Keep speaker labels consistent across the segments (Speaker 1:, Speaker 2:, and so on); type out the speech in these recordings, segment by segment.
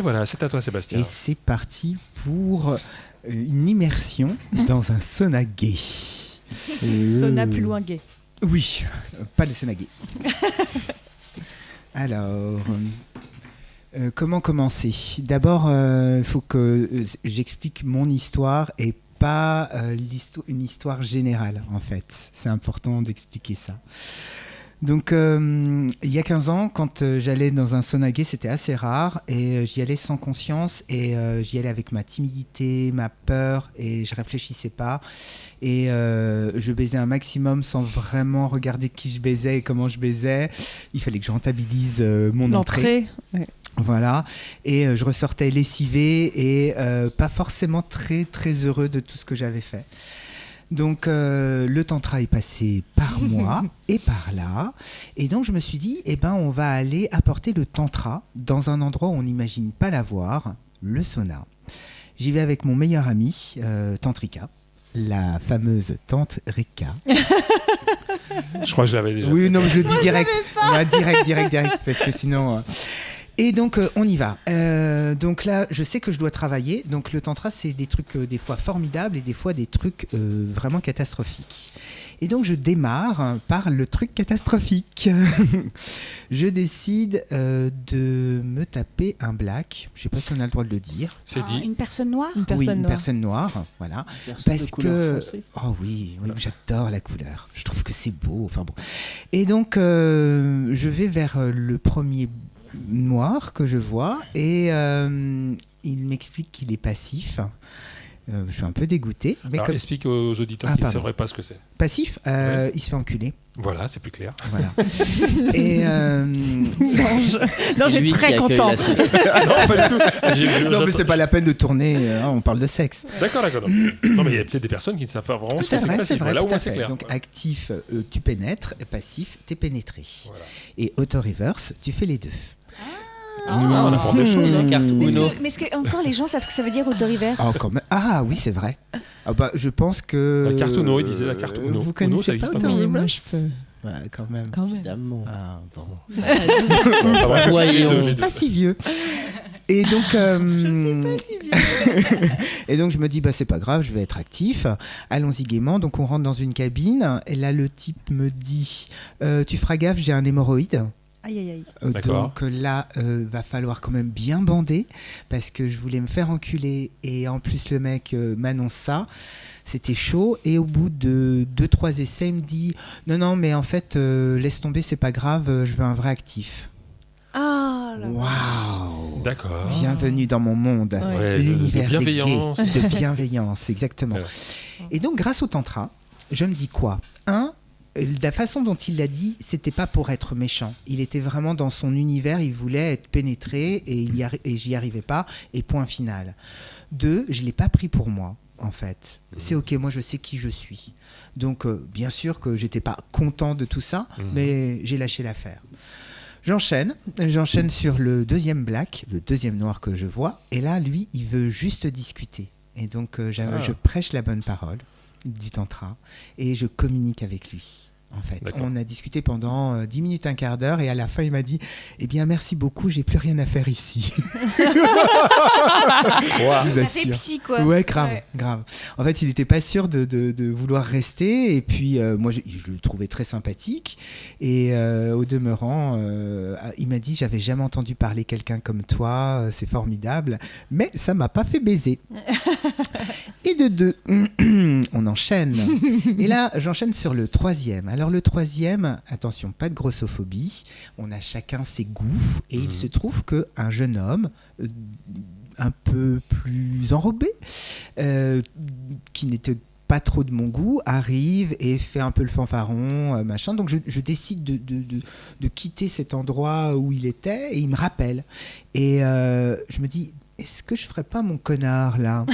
Speaker 1: voilà, c'est à toi Sébastien.
Speaker 2: Et c'est parti pour une immersion dans un sauna gay.
Speaker 3: Sauna plus loin gay.
Speaker 2: Oui, pas le sauna gay. Alors, comment commencer ? D'abord, il faut que j'explique mon histoire et pas une histoire générale, en fait. C'est important d'expliquer ça. Donc, il y a 15 ans, quand j'allais dans un sauna gay, c'était assez rare et j'y allais sans conscience et j'y allais avec ma timidité, ma peur et je réfléchissais pas et je baisais un maximum sans vraiment regarder qui je baisais et comment je baisais. Il fallait que je rentabilise mon entrée.
Speaker 3: Ouais.
Speaker 2: Voilà, et je ressortais lessivé et pas forcément très très heureux de tout ce que j'avais fait. Donc le tantra est passé par moi et par là, et donc je me suis dit, on va aller apporter le tantra dans un endroit où on n'imagine pas l'avoir, le sauna. J'y vais avec mon meilleur ami, Tantrika, la fameuse Tante Rika.
Speaker 1: Je crois que je l'avais déjà.
Speaker 2: Oui, non, je le dis direct. Direct, parce que sinon... Et donc, on y va. Donc là, je sais que je dois travailler. Donc, le tantra, c'est des trucs des fois formidables et des fois des trucs vraiment catastrophiques. Et donc, je démarre par le truc catastrophique. Je décide de me taper un black. Je ne sais pas si on a le droit de le dire.
Speaker 1: C'est dit.
Speaker 4: Une personne noire ?
Speaker 2: Une personne noire. Voilà. Parce que... Oh oui, j'adore la couleur. Je trouve que c'est beau. Enfin bon. Et donc, je vais vers le premier noir que je vois et il m'explique qu'il est passif. Je suis un peu dégoûté. Mais
Speaker 1: Alors, explique aux auditeurs qui ne sauraient pas ce que c'est.
Speaker 2: Passif,
Speaker 1: ouais.
Speaker 2: Il se fait enculer.
Speaker 1: Voilà, c'est plus clair.
Speaker 2: Voilà. Et
Speaker 3: non, j'ai très contente.
Speaker 1: Ah non, pas du tout.
Speaker 2: Non, mais c'est pas la peine de tourner. On parle de sexe.
Speaker 1: D'accord. Non, mais il y a peut-être des personnes qui ne savent pas vraiment ce que c'est passif.
Speaker 2: C'est vrai,
Speaker 1: là
Speaker 2: tout
Speaker 1: au
Speaker 2: à
Speaker 1: moins
Speaker 2: fait.
Speaker 1: c'est clair.
Speaker 2: Donc actif, tu pénètres. Passif, t'es pénétré. Voilà. Et auto-reverse, tu fais les deux.
Speaker 1: On apprend des choses.
Speaker 4: Mais est-ce que encore les gens savent ce que ça veut dire auto-reverse ?
Speaker 2: Ah oui, c'est vrai. Je pense que...
Speaker 1: La carte Uno, il disait la carte Uno.
Speaker 2: Vous connaissez pas auto-reverse ?
Speaker 3: Ouais,
Speaker 2: quand même.
Speaker 3: Évidemment.
Speaker 2: Ah, bon.
Speaker 3: C'est
Speaker 2: pas si vieux. Et donc,
Speaker 4: je ne suis pas si vieux.
Speaker 2: Et donc je me dis c'est pas grave, je vais être actif. Allons-y gaiement. Donc on rentre dans une cabine et là le type me dit tu feras gaffe, j'ai un hémorroïde.
Speaker 4: Aïe.
Speaker 2: Donc là, va falloir quand même bien bander parce que je voulais me faire enculer et en plus le mec m'annonce ça. C'était chaud et au bout de 2-3 essais, il me dit non mais en fait laisse tomber, c'est pas grave, je veux un vrai actif.
Speaker 4: Ah là.
Speaker 2: Waouh.
Speaker 1: D'accord.
Speaker 2: Bienvenue dans mon monde.
Speaker 1: Ouais,
Speaker 2: l'univers
Speaker 1: de bienveillance.
Speaker 2: des gays, de bienveillance, exactement. Et donc grâce au tantra, je me dis quoi ? La façon dont il l'a dit, c'était pas pour être méchant. Il était vraiment dans son univers, il voulait être pénétré et j'y arrivais pas. Et point final. 2, je l'ai pas pris pour moi, en fait. C'est ok, moi je sais qui je suis. Donc bien sûr que j'étais pas content de tout ça, mais j'ai lâché l'affaire. J'enchaîne sur le deuxième black, le deuxième noir que je vois. Et là, lui, il veut juste discuter. Et donc je prêche la bonne parole du tantra et je communique avec lui. En fait, on a discuté pendant 10 minutes, un quart d'heure et à la fin il m'a dit merci beaucoup, j'ai plus rien à faire ici.
Speaker 4: Ça fait psy quoi.
Speaker 2: Ouais, grave. En fait, il n'était pas sûr de vouloir rester et puis moi je le trouvais très sympathique et au demeurant il m'a dit j'avais jamais entendu parler quelqu'un comme toi, c'est formidable, mais ça m'a pas fait baiser. Et de 2, on enchaîne. Et là, j'enchaîne sur le troisième. Alors le troisième, attention, pas de grossophobie, on a chacun ses goûts, et il se trouve qu'un jeune homme, un peu plus enrobé, qui n'était pas trop de mon goût, arrive et fait un peu le fanfaron, machin. Donc je décide de quitter cet endroit où il était, et il me rappelle. Et je me dis... Est-ce que je ferais pas mon connard là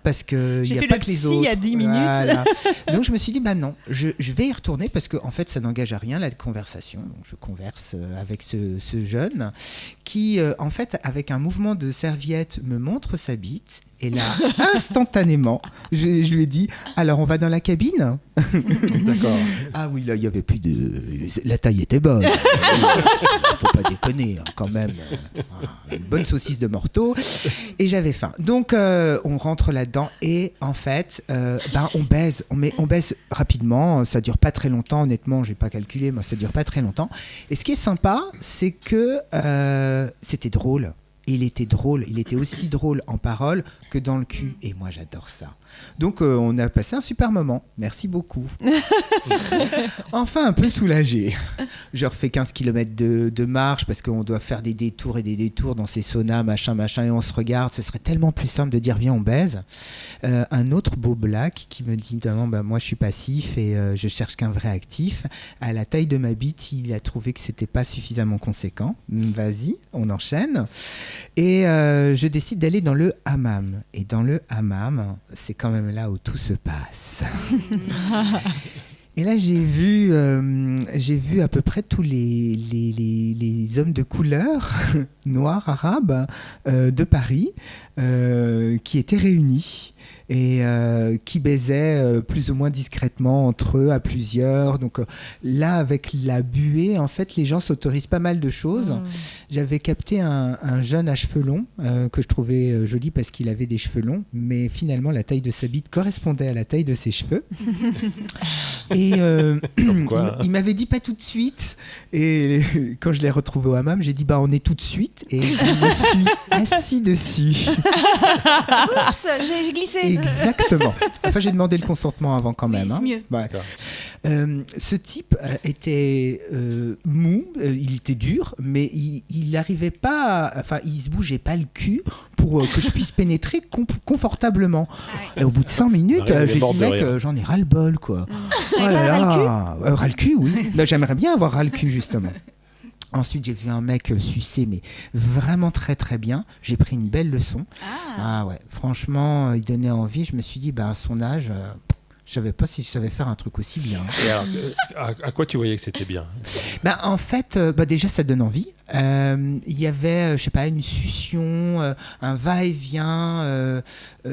Speaker 2: parce que il y a pas que les autres.
Speaker 4: J'ai fait le psy il y a 10 minutes.
Speaker 2: Voilà. Donc je me suis dit non, je vais y retourner parce que en fait ça n'engage à rien la conversation. Donc je converse avec ce jeune qui en fait avec un mouvement de serviette me montre sa bite. Et là, instantanément, je lui ai dit, alors on va dans la cabine ?
Speaker 1: D'accord.
Speaker 2: Ah oui, là, il n'y avait plus de... La taille était bonne. Faut pas déconner, hein, quand même. Une bonne saucisse de morteau. Et j'avais faim. Donc, on rentre là-dedans et en fait, on baise. On baise rapidement. Ça dure pas très longtemps. Honnêtement, j'ai pas calculé, mais ça dure pas très longtemps. Et ce qui est sympa, c'est que c'était drôle. Il était drôle. Il était aussi drôle en parole que dans le cul. Et moi, j'adore ça. Donc, on a passé un super moment. Merci beaucoup. Enfin, un peu soulagé. Je refais 15 km de marche parce qu'on doit faire des détours et des détours dans ces saunas, machin, et on se regarde. Ce serait tellement plus simple de dire, viens, on baise. Un autre beau black qui me dit, non, moi, je suis passif et je cherche qu'un vrai actif. À la taille de ma bite, il a trouvé que c'était pas suffisamment conséquent. Vas-y, on enchaîne. Et je décide d'aller dans le hammam. Et dans le hammam, c'est quand même là où tout se passe. Et là, j'ai vu à peu près tous les hommes de couleur, noirs, arabes, de Paris, qui étaient réunis et qui baisaient plus ou moins discrètement entre eux, à plusieurs. Donc là, avec la buée, en fait, les gens s'autorisent pas mal de choses. J'avais capté un jeune à cheveux longs que je trouvais joli parce qu'il avait des cheveux longs, mais finalement, la taille de sa bite correspondait à la taille de ses cheveux. Et il m'avait dit pas tout de suite. Et quand je l'ai retrouvé au hammam, j'ai dit on est tout de suite. Et je me suis assis dessus.
Speaker 4: Oups, j'ai glissé.
Speaker 2: Exactement. Enfin, j'ai demandé le consentement avant quand même.
Speaker 4: Oui, c'est mieux.
Speaker 2: Ouais. Ce type était mou, il était dur, mais il n'arrivait pas, il se bougeait pas le cul pour que je puisse pénétrer confortablement. Et au bout de 5 minutes, j'ai dit mec, j'en ai ras le bol quoi.
Speaker 4: Oh là là,
Speaker 2: ras le cul, oui. J'aimerais bien avoir ras le cul justement. Ensuite, j'ai vu un mec sucer, mais vraiment très très bien. J'ai pris une belle leçon. Ah ouais, franchement, il donnait envie. Je me suis dit, à son âge, je savais pas si je savais faire un truc aussi bien.
Speaker 1: Et alors, à quoi tu voyais que c'était bien ?
Speaker 2: En fait, déjà, ça donne envie. Il y avait, je sais pas, une succion, un va-et-vient. Il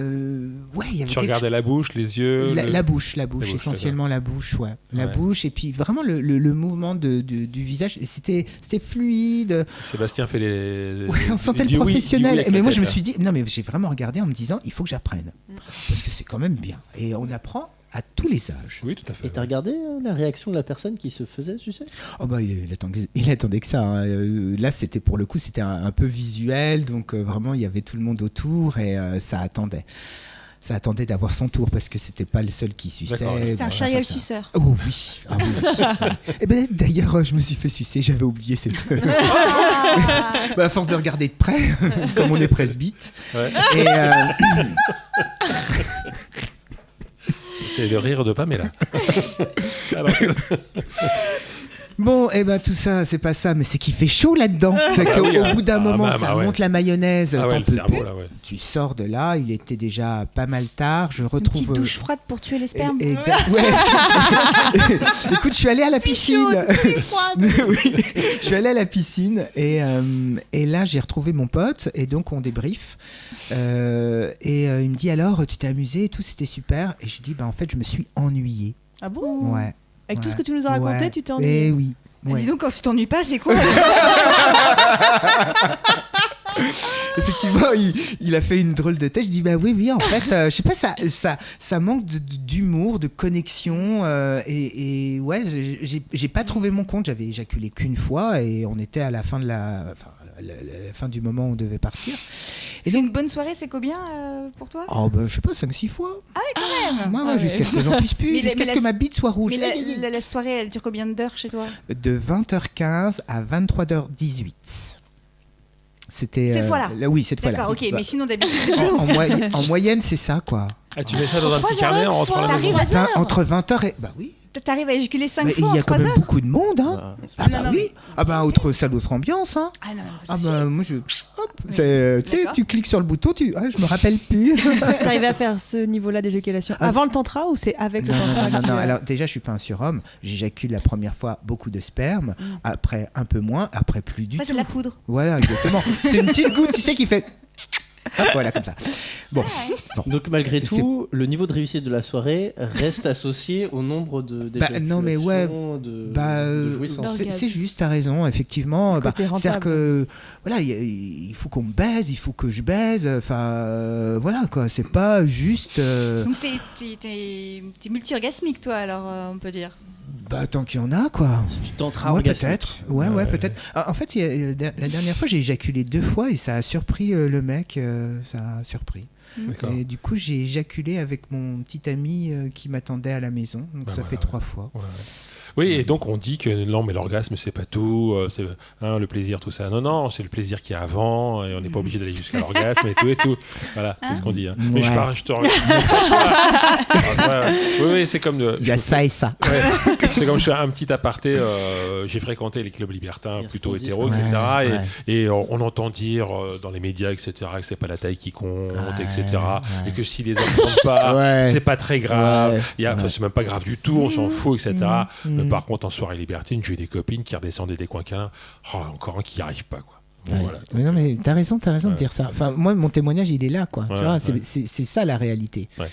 Speaker 2: y avait
Speaker 1: tu regardais la bouche, les yeux
Speaker 2: la bouche, essentiellement la bouche, ouais. La bouche, et puis vraiment le mouvement du visage, c'était fluide.
Speaker 1: Sébastien fait les...
Speaker 2: Ouais, on sentait le professionnel. Mais moi, je me suis dit, non, mais j'ai vraiment regardé en me disant, il faut que j'apprenne. Parce que c'est quand même bien. Et on apprend à tous les âges.
Speaker 1: Oui, tout à fait.
Speaker 3: Et t'as regardé la réaction de la personne qui se faisait, tu sais ?
Speaker 2: Il attendait que ça. Hein. Là, c'était pour le coup, c'était un peu visuel, donc vraiment, il y avait tout le monde autour et ça attendait. Ça attendait d'avoir son tour parce que c'était pas le seul qui suçait.
Speaker 4: C'était un serial suceur.
Speaker 2: Oh oui. Ah, oui. Et d'ailleurs, je me suis fait sucer. J'avais oublié cette. À force de regarder de près, comme on est presbyte.
Speaker 1: Ouais.
Speaker 2: Et
Speaker 1: c'est le rire de Pamela. Alors...
Speaker 2: Bon, tout ça, c'est pas ça, mais c'est qu'il fait chaud là-dedans. C'est qu'au bout d'un moment, ça monte la mayonnaise.
Speaker 1: le cerveau, là, ouais.
Speaker 2: Tu sors de là, il était déjà pas mal tard. Je retrouve.
Speaker 4: Une petite douche froide pour tuer les spermes.
Speaker 2: Exact. Ouais. Écoute, je suis allé à la piscine. Oui. Je suis allé à la piscine et là, j'ai retrouvé mon pote et donc on débrief. Il me dit alors, tu t'es amusé et tout, c'était super. Et je dis, en fait, je me suis ennuyé.
Speaker 3: Ah bon ?
Speaker 2: Ouais.
Speaker 3: Avec tout ce que tu nous as raconté, tu t'es ennuyé ?
Speaker 2: Eh oui. Ouais.
Speaker 4: Dis donc, quand tu t'ennuies pas, c'est quoi ?
Speaker 2: Effectivement, il a fait une drôle de tête. Je dis oui, en fait, je sais pas, ça manque d'humour, de connexion. Et ouais, j'ai pas trouvé mon compte. J'avais éjaculé qu'une fois et on était à la fin de la fin du moment où on devait partir.
Speaker 4: Et donc, une bonne soirée, c'est combien pour toi ?
Speaker 2: Je sais pas, 5-6 fois.
Speaker 4: Ah oui, quand même.
Speaker 2: Ouais, jusqu'à ce que j'en puisse plus, jusqu'à ce que ma bite soit rouge.
Speaker 4: Mais la soirée, elle dure combien d'heures chez toi ?
Speaker 2: De 20h15 à 23h18. C'était
Speaker 4: cette fois-là.
Speaker 2: Oui, cette fois-là.
Speaker 4: D'accord, ok, mais sinon d'habitude c'est
Speaker 2: en moyenne, c'est ça quoi.
Speaker 1: Ah, tu mets ça dans un petit carnet en rentrant à la maison.
Speaker 2: Entre 20h et oui.
Speaker 4: T'arrives à éjaculer 5 fois en 3 heures.
Speaker 2: Il y a quand même beaucoup de monde, hein. Autre salle, autre ambiance, hein. Moi je... Hop, tu sais, tu cliques sur le bouton, je me rappelle plus.
Speaker 3: T'arrivais à faire ce niveau-là d'éjaculation avant le tantra ou c'est avec le tantra ?
Speaker 2: Non, alors déjà je suis pas un surhomme, j'éjacule la première fois beaucoup de sperme, après un peu moins, après plus du tout.
Speaker 4: C'est de la poudre.
Speaker 2: Voilà, exactement. C'est une petite goutte, tu sais, qui fait... Hop, voilà, comme ça. Bon.
Speaker 5: Donc malgré
Speaker 2: C'est-
Speaker 5: tout, le niveau de réussite de la soirée reste associé au nombre
Speaker 2: non, mais ouais,
Speaker 5: de jouissances.
Speaker 2: c'est juste, t'as raison, effectivement.
Speaker 3: Le côté
Speaker 2: C'est-à-dire
Speaker 3: rentable.
Speaker 2: que voilà, il faut qu'on me baise, il faut que je baise. Enfin, voilà quoi. C'est pas juste.
Speaker 4: Donc t'es multi-orgasmique, toi, alors, on peut dire.
Speaker 2: Tant qu'il y en a, quoi.
Speaker 5: C'est du tantra
Speaker 2: Ouais,
Speaker 5: orgasmique.
Speaker 2: peut-être. Ouais, peut-être. En fait, la dernière fois, j'ai éjaculé 2 fois et ça a surpris le mec. Ça a surpris.
Speaker 1: D'accord.
Speaker 2: Et du coup, j'ai éjaculé avec mon petit ami qui m'attendait à la maison. Donc
Speaker 1: Bah
Speaker 2: ça
Speaker 1: voilà,
Speaker 2: fait 3 fois.
Speaker 1: Ouais. Oui, et donc on dit que non, mais l'orgasme, c'est pas tout, c'est le plaisir, tout ça. Non, c'est le plaisir qu'il y a avant, et on n'est pas obligé d'aller jusqu'à l'orgasme et tout et tout. Voilà, c'est ce qu'on dit. Mais je
Speaker 2: Ouais.
Speaker 1: te regarde. Oui, c'est comme.
Speaker 2: Il y a ça et ça.
Speaker 1: Ouais, c'est comme je fais un petit aparté. J'ai fréquenté les clubs libertins
Speaker 5: Merci
Speaker 1: plutôt
Speaker 5: pour le
Speaker 1: hétéros,
Speaker 5: disque.
Speaker 1: etc.
Speaker 2: Ouais.
Speaker 1: Et on entend dire dans les médias, etc., que c'est pas la taille qui compte, etc.
Speaker 2: ouais.
Speaker 1: Et que si les hommes ne comptent pas,
Speaker 2: Ouais.
Speaker 1: c'est pas très grave.
Speaker 2: Ouais.
Speaker 1: Enfin, c'est même pas grave du tout, on s'en fout, etc. Mais
Speaker 2: Mm.
Speaker 1: par contre, en soirée libertine, j'ai eu des copines qui redescendaient des coins-quins. Encore un qui n'y arrive pas, quoi. Bon,
Speaker 2: Ouais.
Speaker 1: voilà.
Speaker 2: Mais non, mais t'as raison de
Speaker 1: Ouais.
Speaker 2: dire ça. Enfin, moi, mon témoignage, il est là, quoi.
Speaker 1: Ouais,
Speaker 2: Tu vois,
Speaker 1: ouais.
Speaker 2: c'est ça la réalité.
Speaker 1: Ouais.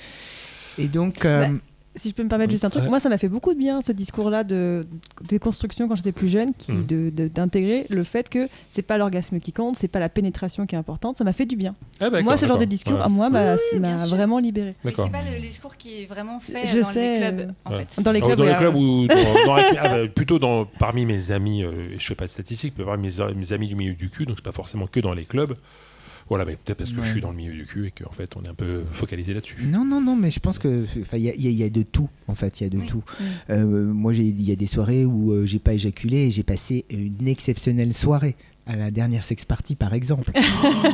Speaker 2: Et donc,
Speaker 3: Si je peux me permettre juste un truc,
Speaker 1: Ouais.
Speaker 3: moi ça m'a fait beaucoup de bien ce discours-là de déconstruction quand j'étais plus jeune, d'intégrer le fait que c'est pas l'orgasme qui compte, c'est pas la pénétration qui est importante, ça m'a fait du bien.
Speaker 1: Ah, d'accord,
Speaker 3: Moi ce genre de
Speaker 1: d'accord.
Speaker 3: discours,
Speaker 1: Ouais.
Speaker 3: à moi, ça
Speaker 4: bien
Speaker 3: m'a
Speaker 4: sûr.
Speaker 3: vraiment libéré.
Speaker 4: Mais
Speaker 1: D'accord.
Speaker 4: c'est pas le discours qui est vraiment fait
Speaker 3: Je
Speaker 4: dans
Speaker 3: sais,
Speaker 4: les clubs, en
Speaker 1: Ouais.
Speaker 4: fait.
Speaker 3: Dans les clubs,
Speaker 1: Dans les
Speaker 3: ouais,
Speaker 1: clubs ou plutôt parmi mes amis, je fais pas de statistiques, mais parmi mes amis du milieu du cul, donc c'est pas forcément que dans les clubs. Voilà, mais peut-être parce que je suis dans le milieu du cul et qu'en fait on est un peu focalisé là-dessus.
Speaker 2: non, mais je pense que, il y a de tout, en fait, il y a de
Speaker 4: Oui.
Speaker 2: tout. Moi, il y a des soirées où j'ai pas éjaculé et j'ai passé une exceptionnelle soirée. À la dernière sex party, par exemple.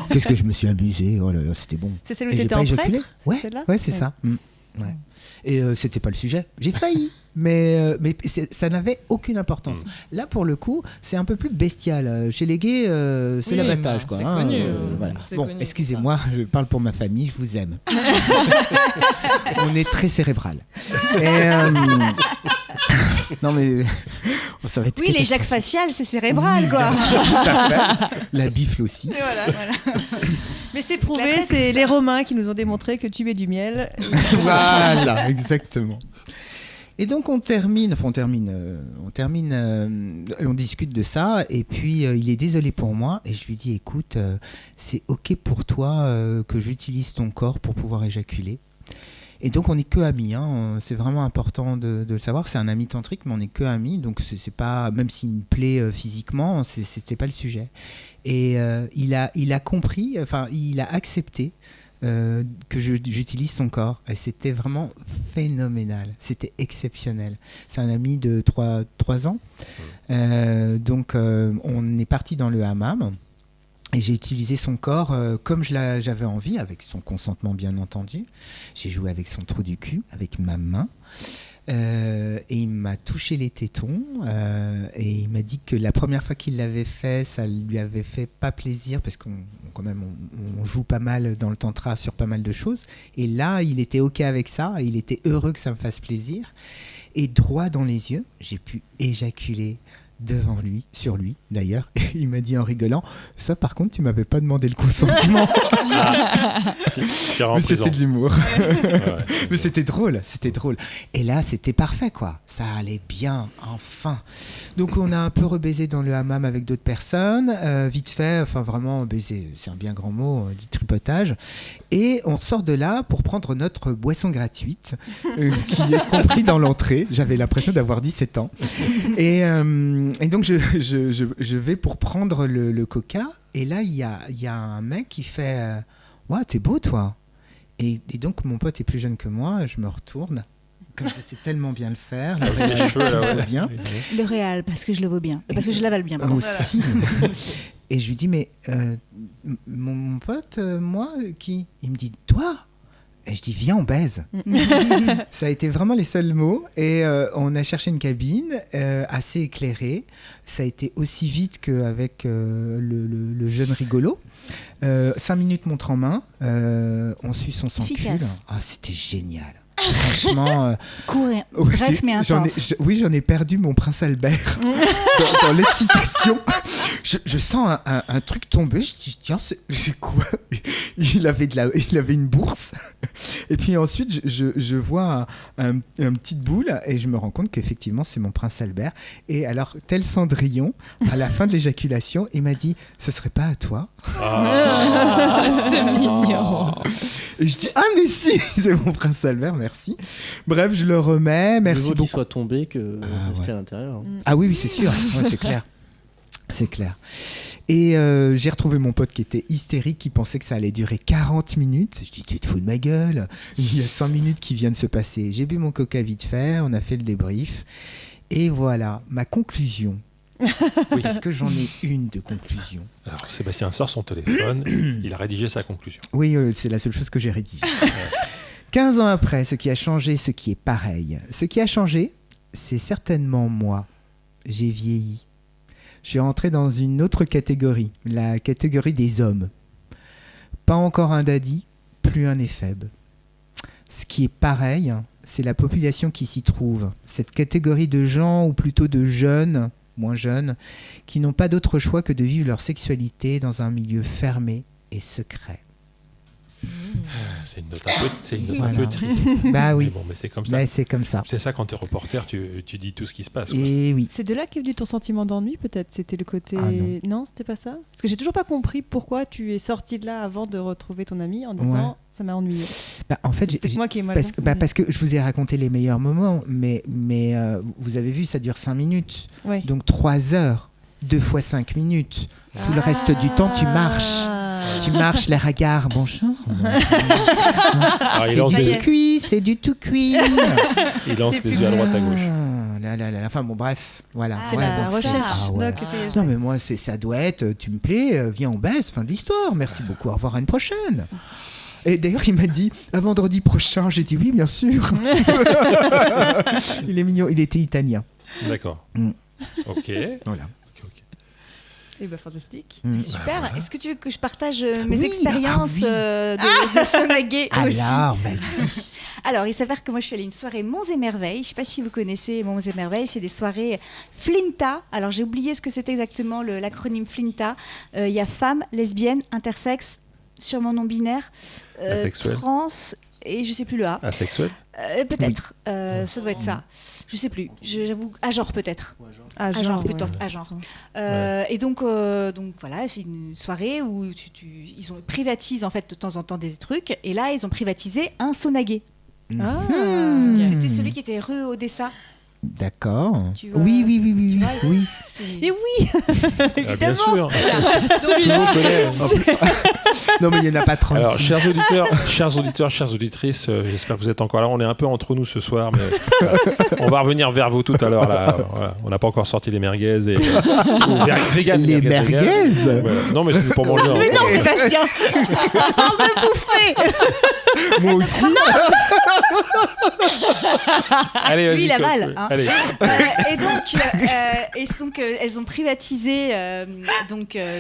Speaker 2: Qu'est-ce que je me suis amusé. Oh là là, c'était bon.
Speaker 3: C'est celle où
Speaker 2: Et j'ai
Speaker 3: t'étais
Speaker 2: pas
Speaker 3: en
Speaker 2: éjaculé.
Speaker 3: prêtre
Speaker 2: Ouais,
Speaker 3: celle-là
Speaker 2: ouais, c'est
Speaker 3: Ouais.
Speaker 2: ça. Ouais. Et c'était pas le sujet. J'ai failli, mais ça n'avait aucune importance. Là, pour le coup, c'est un peu plus bestial. Chez les gays, c'est
Speaker 6: Oui,
Speaker 2: l'abattage,
Speaker 6: bah,
Speaker 2: quoi.
Speaker 6: c'est connu,
Speaker 2: Voilà.
Speaker 6: c'est
Speaker 2: Bon,
Speaker 6: connu,
Speaker 2: excusez-moi, je parle pour ma famille, je vous aime. On est très cérébral. Et, non, mais ça va être
Speaker 4: Oui, les
Speaker 2: catastrophique.
Speaker 4: jacques faciales, c'est cérébral, quoi.
Speaker 2: Tout à fait. La bifle aussi.
Speaker 4: Et voilà.
Speaker 3: Mais c'est
Speaker 4: La
Speaker 3: prouvé,
Speaker 4: presse,
Speaker 3: c'est
Speaker 4: tout
Speaker 3: les
Speaker 4: ça.
Speaker 3: Romains qui nous ont démontré que tu es du miel.
Speaker 2: Voilà, exactement. Et donc on discute de ça, et puis il est désolé pour moi, et je lui dis, écoute, c'est ok pour toi que j'utilise ton corps pour pouvoir éjaculer. Et donc on n'est que amis, hein. C'est vraiment important de le savoir, c'est un ami tantrique, mais on n'est que amis, donc c'est pas, même s'il me plaît physiquement, c'était pas le sujet. Et il a compris, enfin il a accepté que j'utilise son corps, et c'était vraiment phénoménal, c'était exceptionnel. C'est un ami de 3 ans, donc on est parti dans le hammam et j'ai utilisé son corps comme j'avais envie, avec son consentement bien entendu. J'ai joué avec son trou du cul, avec ma main. Et il m'a touché les tétons et il m'a dit que la première fois qu'il l'avait fait, ça lui avait fait pas plaisir, parce qu'on joue pas mal dans le tantra sur pas mal de choses, et là il était ok avec ça, il était heureux que ça me fasse plaisir, et droit dans les yeux j'ai pu éjaculer devant lui, sur lui d'ailleurs. Il m'a dit en rigolant, ça par contre tu m'avais pas demandé le consentement. Mais c'était de l'humour. Mais c'était drôle. Et là, c'était parfait, quoi. Ça allait bien, enfin. Donc, on a un peu rebaisé dans le hammam avec d'autres personnes, vite fait, enfin vraiment, baiser, c'est un bien grand mot, du tripotage. Et on sort de là pour prendre notre boisson gratuite, qui est compris dans l'entrée. J'avais l'impression d'avoir 17 ans. Et donc, je vais pour prendre le coca. Et là, il y a un mec qui fait ouais, t'es beau, toi. Et donc, mon pote est plus jeune que moi, je me retourne, comme je sais tellement bien le faire.
Speaker 1: Avec les cheveux, là, ouais.
Speaker 2: Bien.
Speaker 4: Le réal, parce que je le vaux bien. Parce que je l'avale bien, pardon.
Speaker 2: Aussi. Et je lui dis, mais mon pote, moi, qui? Il me dit, toi? Et je dis, viens, on baise. Ça a été vraiment les seuls mots. Et on a cherché une cabine assez éclairée. Ça a été aussi vite qu'avec le jeune rigolo. 5 minutes montre en main. On suit son sang-cul.
Speaker 4: Efficace.
Speaker 2: Ah, c'était génial. Franchement.
Speaker 4: Courir.
Speaker 2: Ouais,
Speaker 4: Bref, mais intense.
Speaker 2: j'en ai perdu mon prince Albert dans l'excitation. je sens un truc tomber. Je dis tiens, c'est quoi? Il avait une bourse. Et puis ensuite, je vois un petite boule et je me rends compte qu'effectivement, c'est mon prince Albert. Et alors, tel Cendrillon, à la fin de l'éjaculation, il m'a dit ce serait pas à toi?
Speaker 6: C'est mignon.
Speaker 2: Et je dis ah mais si, c'est mon prince Albert, merci. Bref, je le remets, merci
Speaker 5: Mieux vaut qu'il
Speaker 2: beaucoup.
Speaker 5: soit tombé que rester
Speaker 2: ouais.
Speaker 5: à l'intérieur. Hein.
Speaker 2: Ah oui, c'est sûr, ouais, c'est clair. C'est clair. Et j'ai retrouvé mon pote qui était hystérique, qui pensait que ça allait durer 40 minutes. Je dis, tu te fous de ma gueule? Il y a 5 minutes qui viennent de se passer. J'ai bu mon coca vite fait, on a fait le débrief. Et voilà, ma conclusion.
Speaker 1: Oui.
Speaker 2: Parce que j'en ai une de conclusion.
Speaker 1: Alors, Sébastien sort son téléphone, il a rédigé sa conclusion.
Speaker 2: Oui, c'est la seule chose que j'ai rédigée. 15 ans après, ce qui a changé, ce qui est pareil. Ce qui a changé, c'est certainement moi. J'ai vieilli. Je suis rentré dans une autre catégorie, la catégorie des hommes. Pas encore un daddy, plus un éphèbe. Ce qui est pareil, c'est la population qui s'y trouve. Cette catégorie de gens, ou plutôt de jeunes, moins jeunes, qui n'ont pas d'autre choix que de vivre leur sexualité dans un milieu fermé et secret.
Speaker 1: C'est une note un
Speaker 2: Voilà.
Speaker 1: peu triste.
Speaker 2: Bah oui,
Speaker 1: Mais bon, mais c'est comme ça.
Speaker 2: bah, c'est comme ça.
Speaker 1: C'est ça, quand t'es reporter, tu dis tout ce qui se passe. Quoi.
Speaker 2: Et oui.
Speaker 3: C'est de là qu'est venu ton sentiment d'ennui, peut-être? C'était le côté...
Speaker 2: Ah non.
Speaker 3: C'était pas ça? Parce que j'ai toujours pas compris pourquoi tu es sorti de là avant de retrouver ton ami en disant
Speaker 2: Ouais.
Speaker 3: ça m'a ennuyé.
Speaker 2: Bah, en fait,
Speaker 3: C'est peut-être moi qui ai mal
Speaker 2: parce que je vous ai raconté les meilleurs moments, mais vous avez vu, ça dure 5 minutes.
Speaker 3: Ouais.
Speaker 2: Donc 3 heures, 2 fois 5 minutes. Tout le reste du temps, tu marches. Tu marches, les regards, bonjour.
Speaker 1: Alors, il
Speaker 2: C'est
Speaker 1: lance
Speaker 2: du
Speaker 1: des-
Speaker 2: tout cuit, c'est du tout cuit.
Speaker 1: Il lance les yeux à droite à gauche.
Speaker 2: Enfin bon, bref, voilà.
Speaker 4: Ah,
Speaker 3: C'est
Speaker 2: Ouais,
Speaker 3: la
Speaker 2: bon,
Speaker 3: recherche.
Speaker 2: ah ouais.
Speaker 3: Donc, essayez-
Speaker 2: Non mais moi, ça doit être, tu me plais, viens on baisse, fin de l'histoire. Merci beaucoup, au revoir, à une prochaine. Et d'ailleurs, il m'a dit, à vendredi prochain. J'ai dit oui, bien sûr. Il est mignon, il était italien.
Speaker 1: D'accord.
Speaker 2: Mm.
Speaker 1: Ok.
Speaker 2: Voilà.
Speaker 3: Eh ben, fantastique.
Speaker 4: Super.
Speaker 1: voilà.
Speaker 4: Est-ce que tu veux que je partage mes
Speaker 2: Oui,
Speaker 4: expériences
Speaker 2: ah oui.
Speaker 4: de sonagué aussi?
Speaker 2: Alors, vas-y.
Speaker 4: Alors, il s'avère que moi, je suis allée à une soirée Monts et Merveilles. Je ne sais pas si vous connaissez Monts et Merveilles. C'est des soirées Flinta. Alors, j'ai oublié ce que c'était exactement l'acronyme Flinta. Il y a femmes, lesbiennes, intersexes, sûrement non-binaires,
Speaker 1: Asexuelles.
Speaker 4: trans et je sais plus le A.
Speaker 1: Asexuel.
Speaker 4: Peut-être. Ça doit être ça. Je sais plus. J'avoue. À genre peut-être.
Speaker 3: Ah,
Speaker 4: À genre plutôt.
Speaker 3: ouais.
Speaker 4: À genre. Et donc voilà, c'est une soirée où ils privatisent en fait de temps en temps des trucs. Et là, ils ont privatisé un sonagué.
Speaker 3: Ah,
Speaker 4: C'était celui qui était rue Odessa.
Speaker 2: D'accord.
Speaker 4: Tu vois-
Speaker 2: Oui.
Speaker 4: tu vois,
Speaker 2: Oui.
Speaker 3: Et oui.
Speaker 1: Ah, bien sûr.
Speaker 3: Celui-là.
Speaker 1: Tout le monde connaît.
Speaker 2: Non mais il n'y en a pas 36.
Speaker 1: Alors, chers auditeurs, chères auditrices, j'espère que vous êtes encore là. On est un peu entre nous ce soir, mais on va revenir vers vous tout à l'heure. Là, voilà. On n'a pas encore sorti les merguez et vegan.
Speaker 2: Les merguez.
Speaker 1: Voilà. Non, mais c'est pour manger.
Speaker 3: Mais non, Sébastien. Parle de bouffer.
Speaker 2: Moi aussi.
Speaker 1: Allez, vas-y.
Speaker 4: Lui, il a
Speaker 1: Coq.
Speaker 4: mal, hein.
Speaker 1: Allez.
Speaker 4: Et donc, elles ont privatisé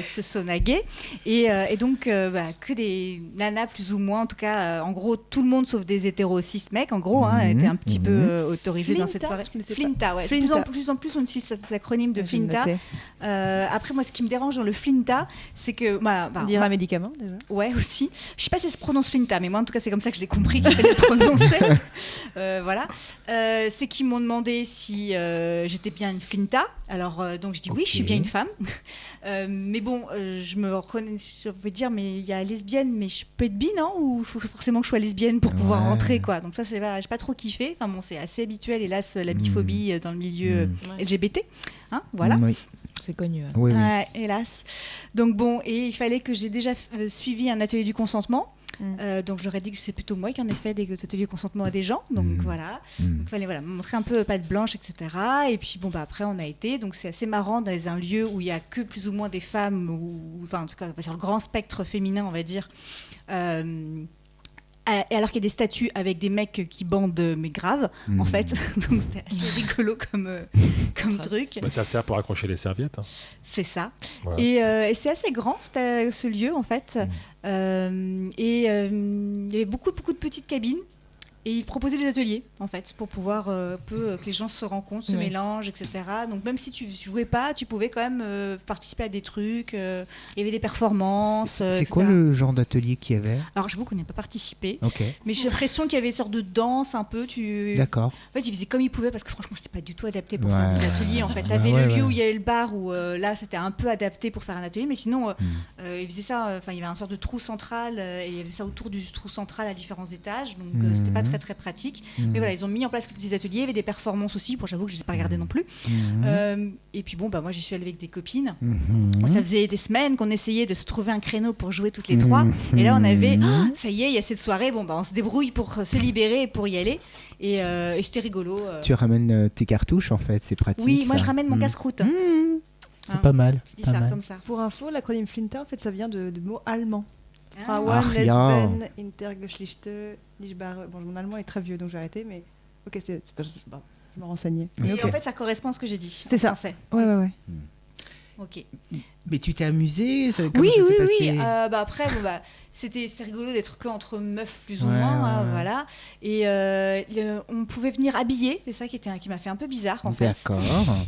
Speaker 4: ce sonagué et donc que des nanas plus ou moins, en tout cas, en gros tout le monde sauf des hétéros cis mecs, en gros, était un petit peu autorisé dans cette
Speaker 3: Flinta,
Speaker 4: soirée.
Speaker 3: je connaissais pas.
Speaker 4: Flinta, ouais.
Speaker 3: Flinta.
Speaker 4: De plus en plus, on utilise cet acronyme de
Speaker 3: Je vais le
Speaker 4: Flinta.
Speaker 3: noter.
Speaker 4: Après, moi, ce qui me dérange dans le Flinta, c'est que
Speaker 3: On dirait un médicament déjà.
Speaker 4: ouais, aussi. Je sais pas si ça se prononce Flinta, mais moi, en tout cas, c'est comme ça que je l'ai compris qu'il fallait le prononcer. Voilà. C'est qu'ils m'ont demandé si j'étais bien une Flinta. Alors, donc, je dis oui, je suis bien une femme. Mais bon, je me reconnais, je veux dire, mais il y a lesbienne, mais je peux être bi, non? Ou il faut forcément que je sois lesbienne pour pouvoir
Speaker 2: Ouais.
Speaker 4: rentrer, quoi. Donc, ça, j'ai pas trop kiffé. Enfin, bon, c'est assez habituel, hélas, la biphobie dans le milieu LGBT. Hein, voilà.
Speaker 2: Oui.
Speaker 6: C'est connu.
Speaker 2: Oui.
Speaker 4: Ouais, hélas. Donc bon, et il fallait que j'ai déjà suivi un atelier du consentement. Donc je leur ai dit que c'est plutôt moi qui en ai fait des ateliers du consentement à des gens. Donc voilà. Donc il fallait me montrer un peu patte blanche, etc. Et puis bon, après on a été. Donc c'est assez marrant dans un lieu où il y a que plus ou moins des femmes, ou enfin en tout cas sur le grand spectre féminin, on va dire. Et alors qu'il y a des statues avec des mecs qui bandent, mais grave, en fait. Donc c'était assez rigolo comme truc.
Speaker 1: Bah, ça sert pour accrocher les serviettes. Hein.
Speaker 4: C'est ça.
Speaker 1: Voilà.
Speaker 4: Et c'est assez grand, ce lieu, en fait. Il y avait beaucoup de petites cabines. Et ils proposaient des ateliers, en fait, pour pouvoir que les gens se rencontrent, se mélangent, etc. Donc même si tu jouais pas, tu pouvais quand même participer à des trucs. Il y avait des performances.
Speaker 2: C'est
Speaker 4: etc.
Speaker 2: quoi le genre d'atelier qu'il y avait?
Speaker 4: Alors j'avoue qu'on n'y a pas participé,
Speaker 2: Ok.
Speaker 4: mais j'ai l'impression qu'il y avait une sorte de danse un peu.
Speaker 2: D'accord.
Speaker 4: En fait, ils faisaient comme ils pouvaient parce que franchement, c'était pas du tout adapté pour faire des ateliers. En fait, t'avais
Speaker 2: Ouais,
Speaker 4: le lieu
Speaker 2: ouais.
Speaker 4: où il y avait le bar où là, c'était un peu adapté pour faire un atelier, mais sinon, ils faisaient ça. Enfin, il y avait un sorte de trou central et ils faisaient ça autour du trou central à différents étages, donc c'était pas très très pratique. Mais voilà, ils ont mis en place quelques petits ateliers, il y avait des performances aussi. Bon, j'avoue que je les ai pas regardées non plus. Et puis bon, bah moi, j'y suis allée avec des copines. Bon, ça faisait des semaines qu'on essayait de se trouver un créneau pour jouer toutes les trois. Et là, on avait, ça y est, il y a cette soirée. Bon, bah on se débrouille pour se libérer et pour y aller. Et c'était rigolo.
Speaker 2: Tu ramènes tes cartouches en fait, c'est pratique.
Speaker 4: Oui, moi
Speaker 2: ça.
Speaker 4: je ramène mon casse-croûte.
Speaker 2: C'est pas mal.
Speaker 4: Je dis
Speaker 2: Pas
Speaker 4: ça
Speaker 2: mal.
Speaker 4: comme ça.
Speaker 3: Pour info, l'acronyme Flinter, en fait, ça vient de mots allemands.
Speaker 4: Ah.
Speaker 3: Frauen,
Speaker 2: Ach, ja.
Speaker 3: Lesben, Intergeschlechte, Lichbare. Bon, mon allemand est très vieux, donc j'ai arrêté, mais ok, c'est pas, je me renseignais. Mais
Speaker 4: Et
Speaker 3: ok.
Speaker 4: en fait, ça correspond à ce que j'ai dit.
Speaker 3: C'est
Speaker 4: en
Speaker 3: ça.
Speaker 4: Français.
Speaker 3: Ouais.
Speaker 4: Ok.
Speaker 2: Mais tu t'es amusée? Comment
Speaker 4: Oui,
Speaker 2: ça
Speaker 4: oui,
Speaker 2: s'est
Speaker 4: oui.
Speaker 2: passé
Speaker 4: Bah après, bon, bah, c'était rigolo d'être que entre meufs plus ou
Speaker 2: Ouais,
Speaker 4: moins,
Speaker 2: ouais,
Speaker 4: hein,
Speaker 2: ouais.
Speaker 4: voilà. Et on pouvait venir habillés. C'est ça qui m'a fait un peu bizarre en fait.
Speaker 2: D'accord.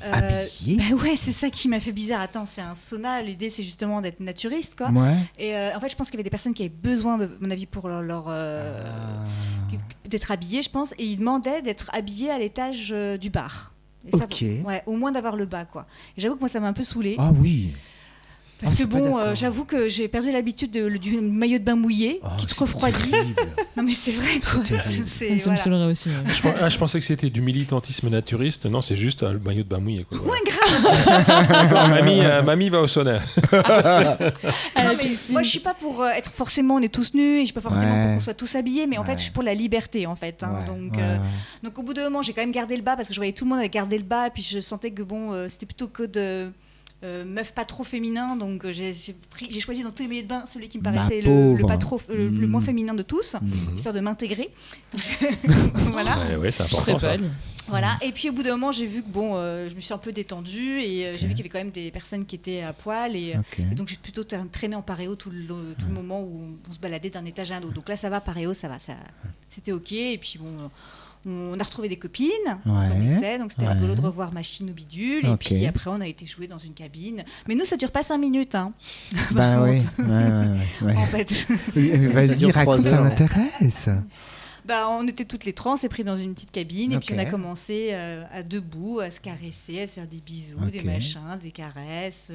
Speaker 4: Euh,
Speaker 2: Habillée?
Speaker 4: Bah ouais, c'est ça qui m'a fait bizarre. Attends, c'est un sauna. L'idée, c'est justement d'être naturiste, quoi.
Speaker 2: Ouais.
Speaker 4: Et en fait, je pense qu'il y avait des personnes qui avaient besoin, de mon avis, pour d'être habillées, je pense. Et ils demandaient d'être habillés à l'étage du bar. Et ça,
Speaker 2: Ok.
Speaker 4: ouais, au moins d'avoir le bas, quoi. Et j'avoue que moi, ça m'a un peu saoulée.
Speaker 2: Ah oui.
Speaker 4: Parce
Speaker 2: Ah, je
Speaker 4: que
Speaker 2: suis pas
Speaker 4: bon,
Speaker 2: d'accord.
Speaker 4: j'avoue que j'ai perdu l'habitude du maillot de bain mouillé
Speaker 2: Oh,
Speaker 4: qui te
Speaker 2: c'est
Speaker 4: refroidit.
Speaker 2: terrible.
Speaker 4: Non mais c'est vrai quoi.
Speaker 2: terrible.
Speaker 6: Ça me
Speaker 4: Voilà.
Speaker 6: saoulerait aussi. Ouais.
Speaker 1: Je pensais que c'était du militantisme naturiste. Non, c'est juste le maillot de bain mouillé. Quoi.
Speaker 4: Moins grave.
Speaker 1: D'accord, mamie va au sauna.
Speaker 4: Non, mais moi je suis pas pour être forcément on est tous nus et je suis pas forcément
Speaker 2: Ouais.
Speaker 4: pour qu'on soit tous habillés, mais en fait
Speaker 2: Ouais.
Speaker 4: je suis pour la liberté en fait. Hein.
Speaker 2: Ouais,
Speaker 4: Donc,
Speaker 2: ouais, ouais.
Speaker 4: donc au bout d'un moment j'ai quand même gardé le bas parce que je voyais tout le monde avait gardé le bas et puis je sentais que bon c'était plutôt que de meuf pas trop féminin, donc j'ai choisi dans tous les maillots de bain celui qui me
Speaker 2: Ma
Speaker 4: paraissait
Speaker 2: pauvre.
Speaker 4: le pas trop le moins féminin de tous, histoire de m'intégrer. Voilà.
Speaker 1: Ouais, c'est
Speaker 6: Je serais
Speaker 1: important ça.
Speaker 6: pas.
Speaker 4: Voilà. Et puis au bout d'un moment, j'ai vu que bon, je me suis un peu détendue et j'ai vu qu'il y avait quand même des personnes qui étaient à poil et donc j'ai plutôt traîné en paréo tout le moment où on se baladait d'un étage à un autre. Donc là, ça va, paréo, ça va, c'était ok. Et puis bon. On a retrouvé des copines, donc c'était rigolo de revoir Machine ou Bidule. Et puis après, on a été jouer dans une cabine. Mais nous, ça dure pas 5 minutes. Hein,
Speaker 2: Bah
Speaker 4: par
Speaker 2: oui.
Speaker 4: contre.
Speaker 2: Ouais.
Speaker 4: En fait.
Speaker 2: Vas-y,
Speaker 5: dure 3
Speaker 2: raconte, ça
Speaker 5: heures.
Speaker 2: m'intéresse.
Speaker 4: Bah, on était toutes les trois, on s'est pris dans une petite cabine et puis
Speaker 2: Ok.
Speaker 4: on a commencé à debout à se caresser, à se faire des bisous,
Speaker 2: Ok.
Speaker 4: des machins, des caresses,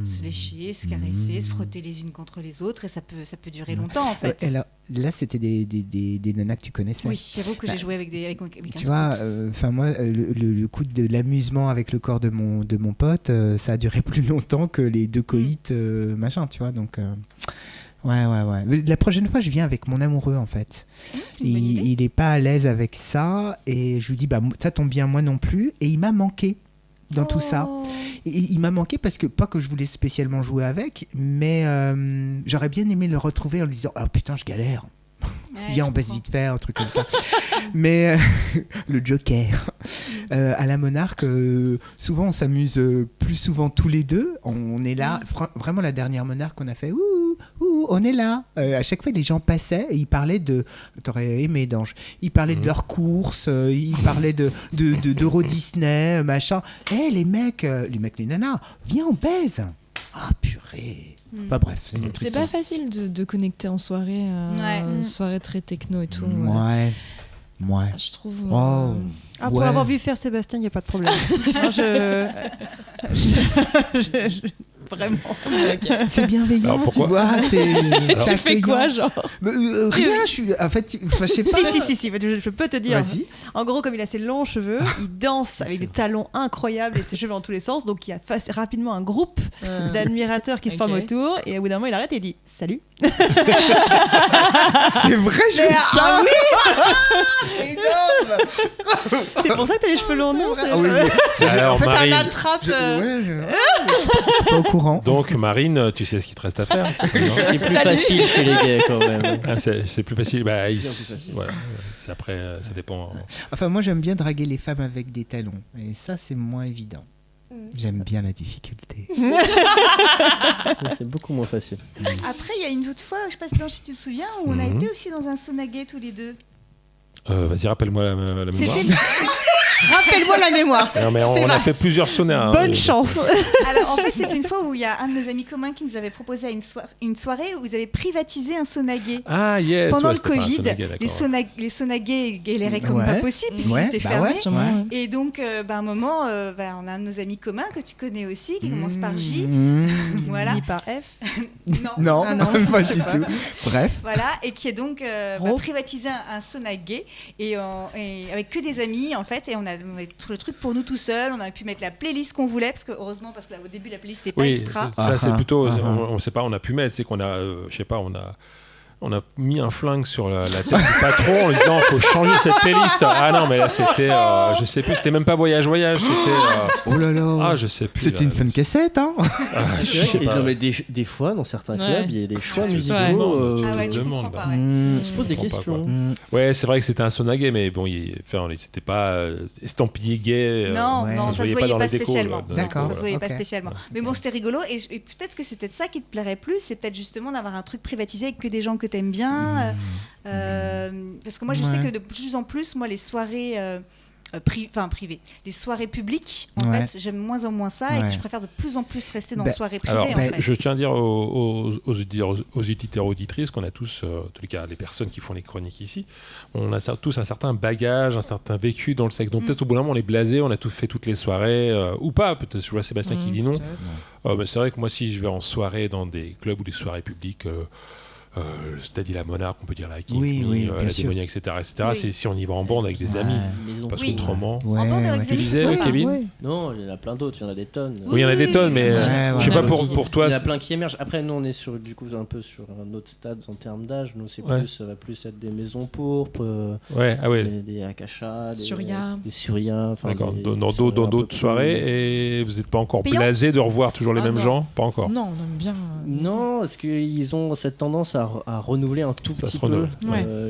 Speaker 4: se lécher, se caresser, se frotter les unes contre les autres et ça peut durer longtemps en fait.
Speaker 2: Et là, c'était des nanas que tu connaissais.
Speaker 4: Oui, j'avoue que j'ai joué avec un
Speaker 2: Tu vois,
Speaker 4: scout.
Speaker 2: enfin moi, le coup de l'amusement avec le corps de mon pote, ça a duré plus longtemps que les deux coïts, machin, tu vois. Donc, ouais. La prochaine fois, je viens avec mon amoureux, en fait.
Speaker 4: C'est une bonne idée.
Speaker 2: Il est pas à l'aise avec ça, et je lui dis, bah ça tombe bien, moi non plus. Et il m'a manqué dans tout ça.
Speaker 4: Oh.
Speaker 2: Et il m'a manqué parce que, pas que je voulais spécialement jouer avec, mais j'aurais bien aimé le retrouver en lui disant, ah putain, je galère.
Speaker 4: Ouais,
Speaker 2: Viens,
Speaker 4: je
Speaker 2: on baisse
Speaker 4: comprends.
Speaker 2: vite fait, un truc comme ça. Mais le Joker. À la Monarque, souvent on s'amuse plus souvent tous les deux. On est là, vraiment la dernière Monarque qu'on a fait, ouh, on est là. À chaque fois, les gens passaient et ils parlaient de. T'aurais aimé, Dange. Ils parlaient de leurs courses, ils parlaient d'Euro Disney, machin. Hé, les mecs, les nanas, viens, on baise. Ah, purée. Enfin bref, c'est une autre
Speaker 6: C'est
Speaker 2: histoire.
Speaker 6: pas facile de connecter en soirée,
Speaker 4: Ouais.
Speaker 6: soirée très techno et tout.
Speaker 2: Ouais.
Speaker 6: Je trouve.
Speaker 2: Oh.
Speaker 3: Ah, pour
Speaker 2: Ouais.
Speaker 3: avoir vu faire Sébastien, il n'y a pas de problème. Moi, vraiment.
Speaker 2: C'est bienveillant,
Speaker 1: Alors, pourquoi
Speaker 2: tu vois.
Speaker 6: Tu fais quoi, genre?
Speaker 2: Rien, je suis. En fait, je sais pas.
Speaker 3: Si, je peux te dire.
Speaker 2: Vas-y.
Speaker 3: En gros, comme il a ses longs cheveux, il danse avec des talons incroyables et ses cheveux dans tous les sens. Donc, il y a rapidement un groupe d'admirateurs qui se forment autour. Et au bout d'un moment, il arrête et il dit salut.
Speaker 2: C'est vrai, je fais ça.
Speaker 3: Ah oui,
Speaker 2: C'est énorme.
Speaker 3: c'est pour ça que t'as les cheveux longs, non?
Speaker 2: Ah oui, mais-
Speaker 1: Alors,
Speaker 3: En fait,
Speaker 1: Marine,
Speaker 3: c'est un attrape.
Speaker 2: je suis pas au courant.
Speaker 1: donc Marine, tu sais ce qu'il te reste à faire. Non
Speaker 5: C'est plus facile chez les gays quand même.
Speaker 1: Ah, c'est plus facile. Bah,
Speaker 5: Bien plus facile.
Speaker 1: voilà. C'est après, ça dépend.
Speaker 2: Enfin, moi, j'aime bien draguer les femmes avec des talons. Et ça, c'est moins évident. J'aime bien la difficulté.
Speaker 5: C'est beaucoup moins facile.
Speaker 4: Après, il y a une autre fois, je sais pas si tu te souviens, où on a été aussi dans un sauna gay tous les deux.
Speaker 1: Vas-y, rappelle-moi la mémoire.
Speaker 3: Rappelle-moi la mémoire.
Speaker 1: Non, mais on a fait plusieurs sonars.
Speaker 3: Bonne chance.
Speaker 4: Alors en fait, c'est une fois où il y a un de nos amis communs qui nous avait proposé une soirée où vous avez privatisé un sauna gay.
Speaker 1: Ah yes.
Speaker 4: Pendant le
Speaker 1: c'était pas un
Speaker 4: Covid,
Speaker 1: sauna gay, d'accord.
Speaker 4: les saunas gays galéraient comme pas possible puisqu'ils étaient fermés. Et donc, à un moment, on a un de nos amis communs que tu connais aussi qui commence par J. Voilà.
Speaker 3: Ni par F.
Speaker 2: Non,
Speaker 3: Ah non,
Speaker 2: pas du tout. Bref.
Speaker 4: Voilà, et qui a donc privatisé un sauna gay et avec que des amis en fait, et on avait tout le truc pour nous tout seuls. On aurait pu mettre la playlist qu'on voulait parce que heureusement parce que là, au début la playlist n'était pas extra.
Speaker 1: Ça c'est plutôt, on sait pas, on a pu mettre, c'est qu'on a, je sais pas, on a mis un flingue sur la tête du patron en lui disant faut changer cette playlist. Ah non mais là c'était je sais plus, c'était même pas voyage c'était
Speaker 2: oh là là.
Speaker 1: Ah je sais plus.
Speaker 2: C'était une fun cassette hein.
Speaker 5: C'est vrai mais des fois dans certains clubs il y a des choix musicaux
Speaker 4: tu comprends pas,
Speaker 5: on se pose des questions.
Speaker 1: Ouais, c'est vrai que c'était un sauna gay mais bon c'était pas estampillé gay.
Speaker 4: Non, ça se voyait pas spécialement.
Speaker 2: D'accord.
Speaker 4: Ça se voyait pas spécialement. Mais bon, c'était rigolo et peut-être que c'était ça qui te plairait plus, c'est peut-être justement d'avoir un truc privatisé avec que des gens que t'aimes bien, parce que moi je sais que de plus en plus, moi les soirées privées, les soirées publiques, en fait, j'aime moins en moins ça et que je préfère de plus en plus rester dans soirées privées.
Speaker 1: Alors,
Speaker 4: en fait.
Speaker 1: je tiens à dire aux auditeurs auditrices qu'on a tous, en tous les cas les personnes qui font les chroniques ici, on a tous un certain bagage, un certain vécu dans le sexe. Donc peut-être au bout d'un moment on est blasé, on a tout fait toutes les soirées, ou pas, peut-être je vois Sébastien qui dit non. Mais c'est vrai que moi si je vais en soirée dans des clubs ou des soirées publiques, c'est-à-dire la Monarque, on peut dire la King, la Démonia, etc. C'est si on y va en bande avec des amis. Parce qu'autrement.
Speaker 4: En bande avec des
Speaker 1: Tu
Speaker 4: amis,
Speaker 1: disais,
Speaker 4: c'est
Speaker 1: Kevin
Speaker 5: Non, il y en a plein d'autres, il y en a des tonnes.
Speaker 1: Oui, il y en a des tonnes, mais je sais pas pour toi.
Speaker 5: Il y en a plein qui émergent. Après, nous, on est un peu sur un autre stade en termes d'âge. Nous, ça va plus être des maisons pourpres, des Akasha, des Surya.
Speaker 1: D'accord. Dans d'autres soirées, et vous n'êtes pas encore blasé de revoir toujours les mêmes gens? Pas encore.
Speaker 6: Non, on aime bien.
Speaker 5: Non, parce qu'ils ont cette tendance à renouveler un tout petit peu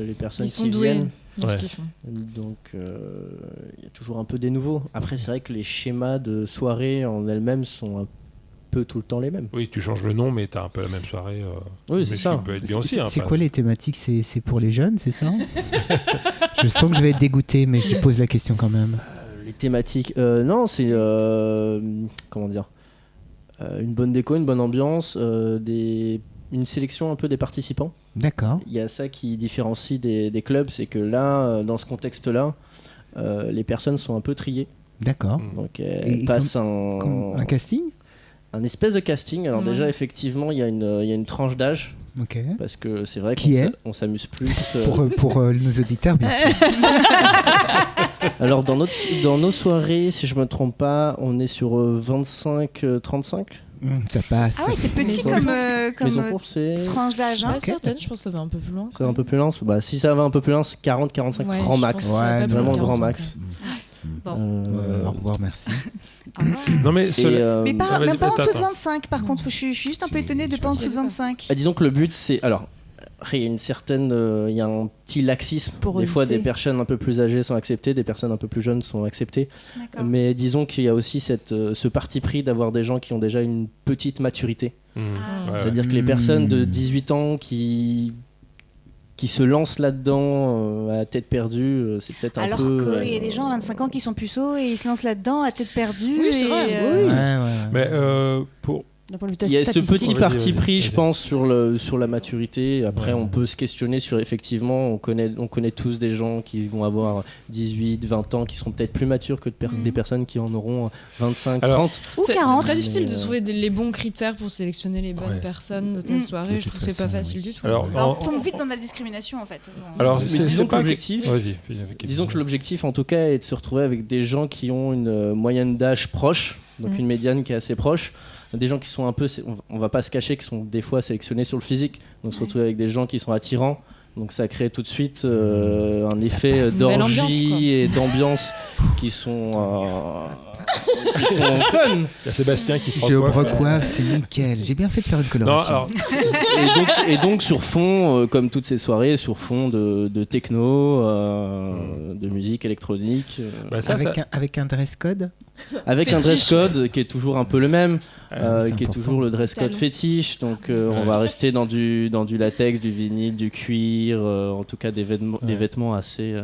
Speaker 5: les personnes qui viennent.
Speaker 6: Dans ce qu'ils font.
Speaker 5: Donc il y a toujours un peu des nouveaux. Après c'est vrai que les schémas de soirée en elles-mêmes sont un peu tout le temps les mêmes.
Speaker 1: Oui, tu changes le nom mais tu as un peu la même soirée.
Speaker 5: Oui, c'est ça.
Speaker 1: Ça peut être bien aussi.
Speaker 2: C'est quoi les thématiques? C'est pour les jeunes, c'est ça? Je sens que je vais être dégoûté mais je te pose la question quand même.
Speaker 5: Les thématiques non, c'est comment dire, une bonne déco, une bonne ambiance, une sélection un peu des participants.
Speaker 2: D'accord.
Speaker 5: Il y a ça qui différencie des clubs, c'est que là, dans ce contexte-là, les personnes sont un peu triées.
Speaker 2: D'accord.
Speaker 5: Donc elles passent
Speaker 2: un casting?
Speaker 5: Un espèce de casting. Alors déjà, effectivement, il y a une tranche d'âge.
Speaker 2: Ok.
Speaker 5: Parce que c'est vrai qu'on s'amuse plus.
Speaker 2: Pour nos auditeurs, bien sûr.
Speaker 5: Alors dans nos soirées, si je me trompe pas, on est sur 25-35.
Speaker 2: Ça passe.
Speaker 4: Ah ouais, c'est petit comme tranche d'âge.
Speaker 6: Pas certaine, je pense que ça va un peu plus loin.
Speaker 5: Ça va un peu plus loin. Si ça va un peu plus loin, c'est 40-45 grand max. Vraiment grand max.
Speaker 2: Au revoir, merci.
Speaker 1: Non mais
Speaker 4: même pas en dessous de 25 par contre. Je suis juste un peu étonnée de pas en dessous de 25.
Speaker 5: Disons que le but c'est il y a une certaine, il y a un petit laxisme. Des fois, des personnes un peu plus âgées sont acceptées, des personnes un peu plus jeunes sont acceptées.
Speaker 4: D'accord.
Speaker 5: Mais disons qu'il y a aussi ce parti pris d'avoir des gens qui ont déjà une petite maturité. C'est-à-dire que les personnes de 18 ans qui se lancent là-dedans à tête perdue, c'est peut-être un peu...
Speaker 4: Alors qu'il y a des gens à 25 ans qui sont puceaux et ils se lancent là-dedans à tête perdue.
Speaker 6: Oui, c'est vrai.
Speaker 1: Mais pour...
Speaker 5: Il y a ce petit parti pris, je pense, sur la maturité. Après, on peut se questionner sur, effectivement, on connaît tous des gens qui vont avoir 18, 20 ans, qui seront peut-être plus matures que des personnes qui en auront 25, 30.
Speaker 4: Ou 40.
Speaker 6: C'est très difficile de trouver les bons critères pour sélectionner les bonnes personnes de ta soirée. Je trouve que c'est pas facile du tout.
Speaker 4: Alors, on tombe vite dans la discrimination, en fait.
Speaker 1: Alors,
Speaker 5: disons que l'objectif,
Speaker 1: disons
Speaker 5: que l'objectif, en tout cas, est de se retrouver avec des gens qui ont une moyenne d'âge proche, donc une médiane qui est assez proche. Des gens qui sont un peu, on va pas se cacher, qui sont des fois sélectionnés sur le physique, donc se retrouver avec des gens qui sont attirants, donc ça crée tout de suite un effet d'orgie et d'ambiance qui sont fun.
Speaker 1: Il y a Sébastien qui se
Speaker 2: recoiffe, c'est nickel. J'ai bien fait de faire une coloration.
Speaker 5: et donc sur fond, comme toutes ces soirées, sur fond de techno, de musique électronique.
Speaker 2: Avec un dress code.
Speaker 5: Avec un dress code qui est toujours un peu le même, qui est toujours le dress code
Speaker 6: Talon.
Speaker 5: fétiche. Donc on va rester dans du latex, du vinyle, du cuir, en tout cas des vêtements assez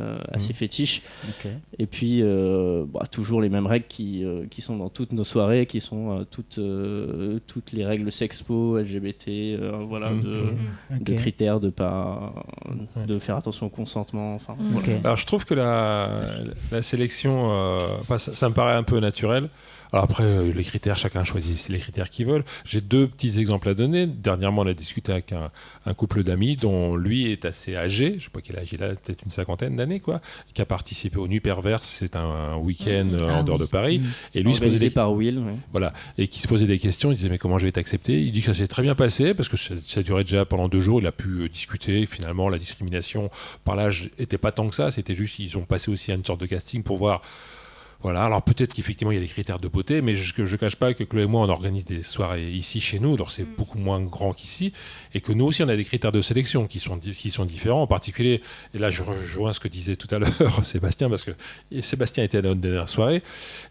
Speaker 5: fétiches.
Speaker 2: Ok.
Speaker 5: Et puis toujours les mêmes règles qui sont dans toutes nos soirées, qui sont toutes les règles sexpo, LGBT, de critères, de faire attention au consentement. Enfin, voilà.
Speaker 2: Ok.
Speaker 1: Alors je trouve que la sélection, ça me paraît un peu naturel. Alors après, les critères, chacun choisit les critères qu'il veut. J'ai 2 petits exemples à donner. Dernièrement, on a discuté avec un couple d'amis dont lui est assez âgé, je ne sais pas quel âge il a, peut-être une 50aine d'années, quoi, qui a participé aux Nuits Perverses. C'est un week-end en dehors de Paris. Et lui,
Speaker 5: Organisé par Will. Oui.
Speaker 1: Voilà, et qui se posait des questions. Il disait mais comment je vais t'accepter? Il dit que ça s'est très bien passé parce que ça durait déjà pendant 2 jours. Il a pu discuter. Finalement, la discrimination par l'âge n'était pas tant que ça. C'était juste qu'ils ont passé aussi à une sorte de casting pour voir. Voilà, alors peut-être qu'effectivement il y a des critères de beauté, mais je cache pas que Chloé et moi on organise des soirées ici chez nous, alors c'est beaucoup moins grand qu'ici, et que nous aussi on a des critères de sélection qui sont différents, en particulier, et là je rejoins ce que disait tout à l'heure Sébastien, parce que Sébastien était à notre dernière soirée,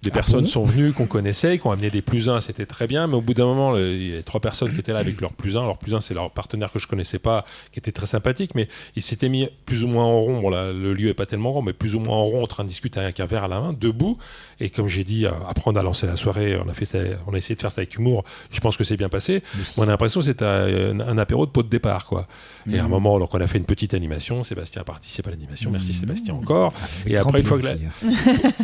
Speaker 1: des personnes sont venues qu'on connaissait, qui ont amené des plus 1, c'était très bien, mais au bout d'un moment il y a 3 personnes qui étaient là avec leur plus 1 c'est leur partenaire que je connaissais pas, qui était très sympathique, mais ils s'étaient mis plus ou moins en rond, bon là le lieu est pas tellement grand, mais plus ou moins en rond en train de discuter avec un verre à la main, debout. Et comme j'ai dit, après on a lancé la soirée, on a essayé de faire ça avec humour. Je pense que c'est bien passé. On a l'impression que c'était un apéro de pot de départ, quoi. Et à un moment, donc on a fait une petite animation. Sébastien a participé à l'animation. Merci Sébastien encore. Et après, une fois que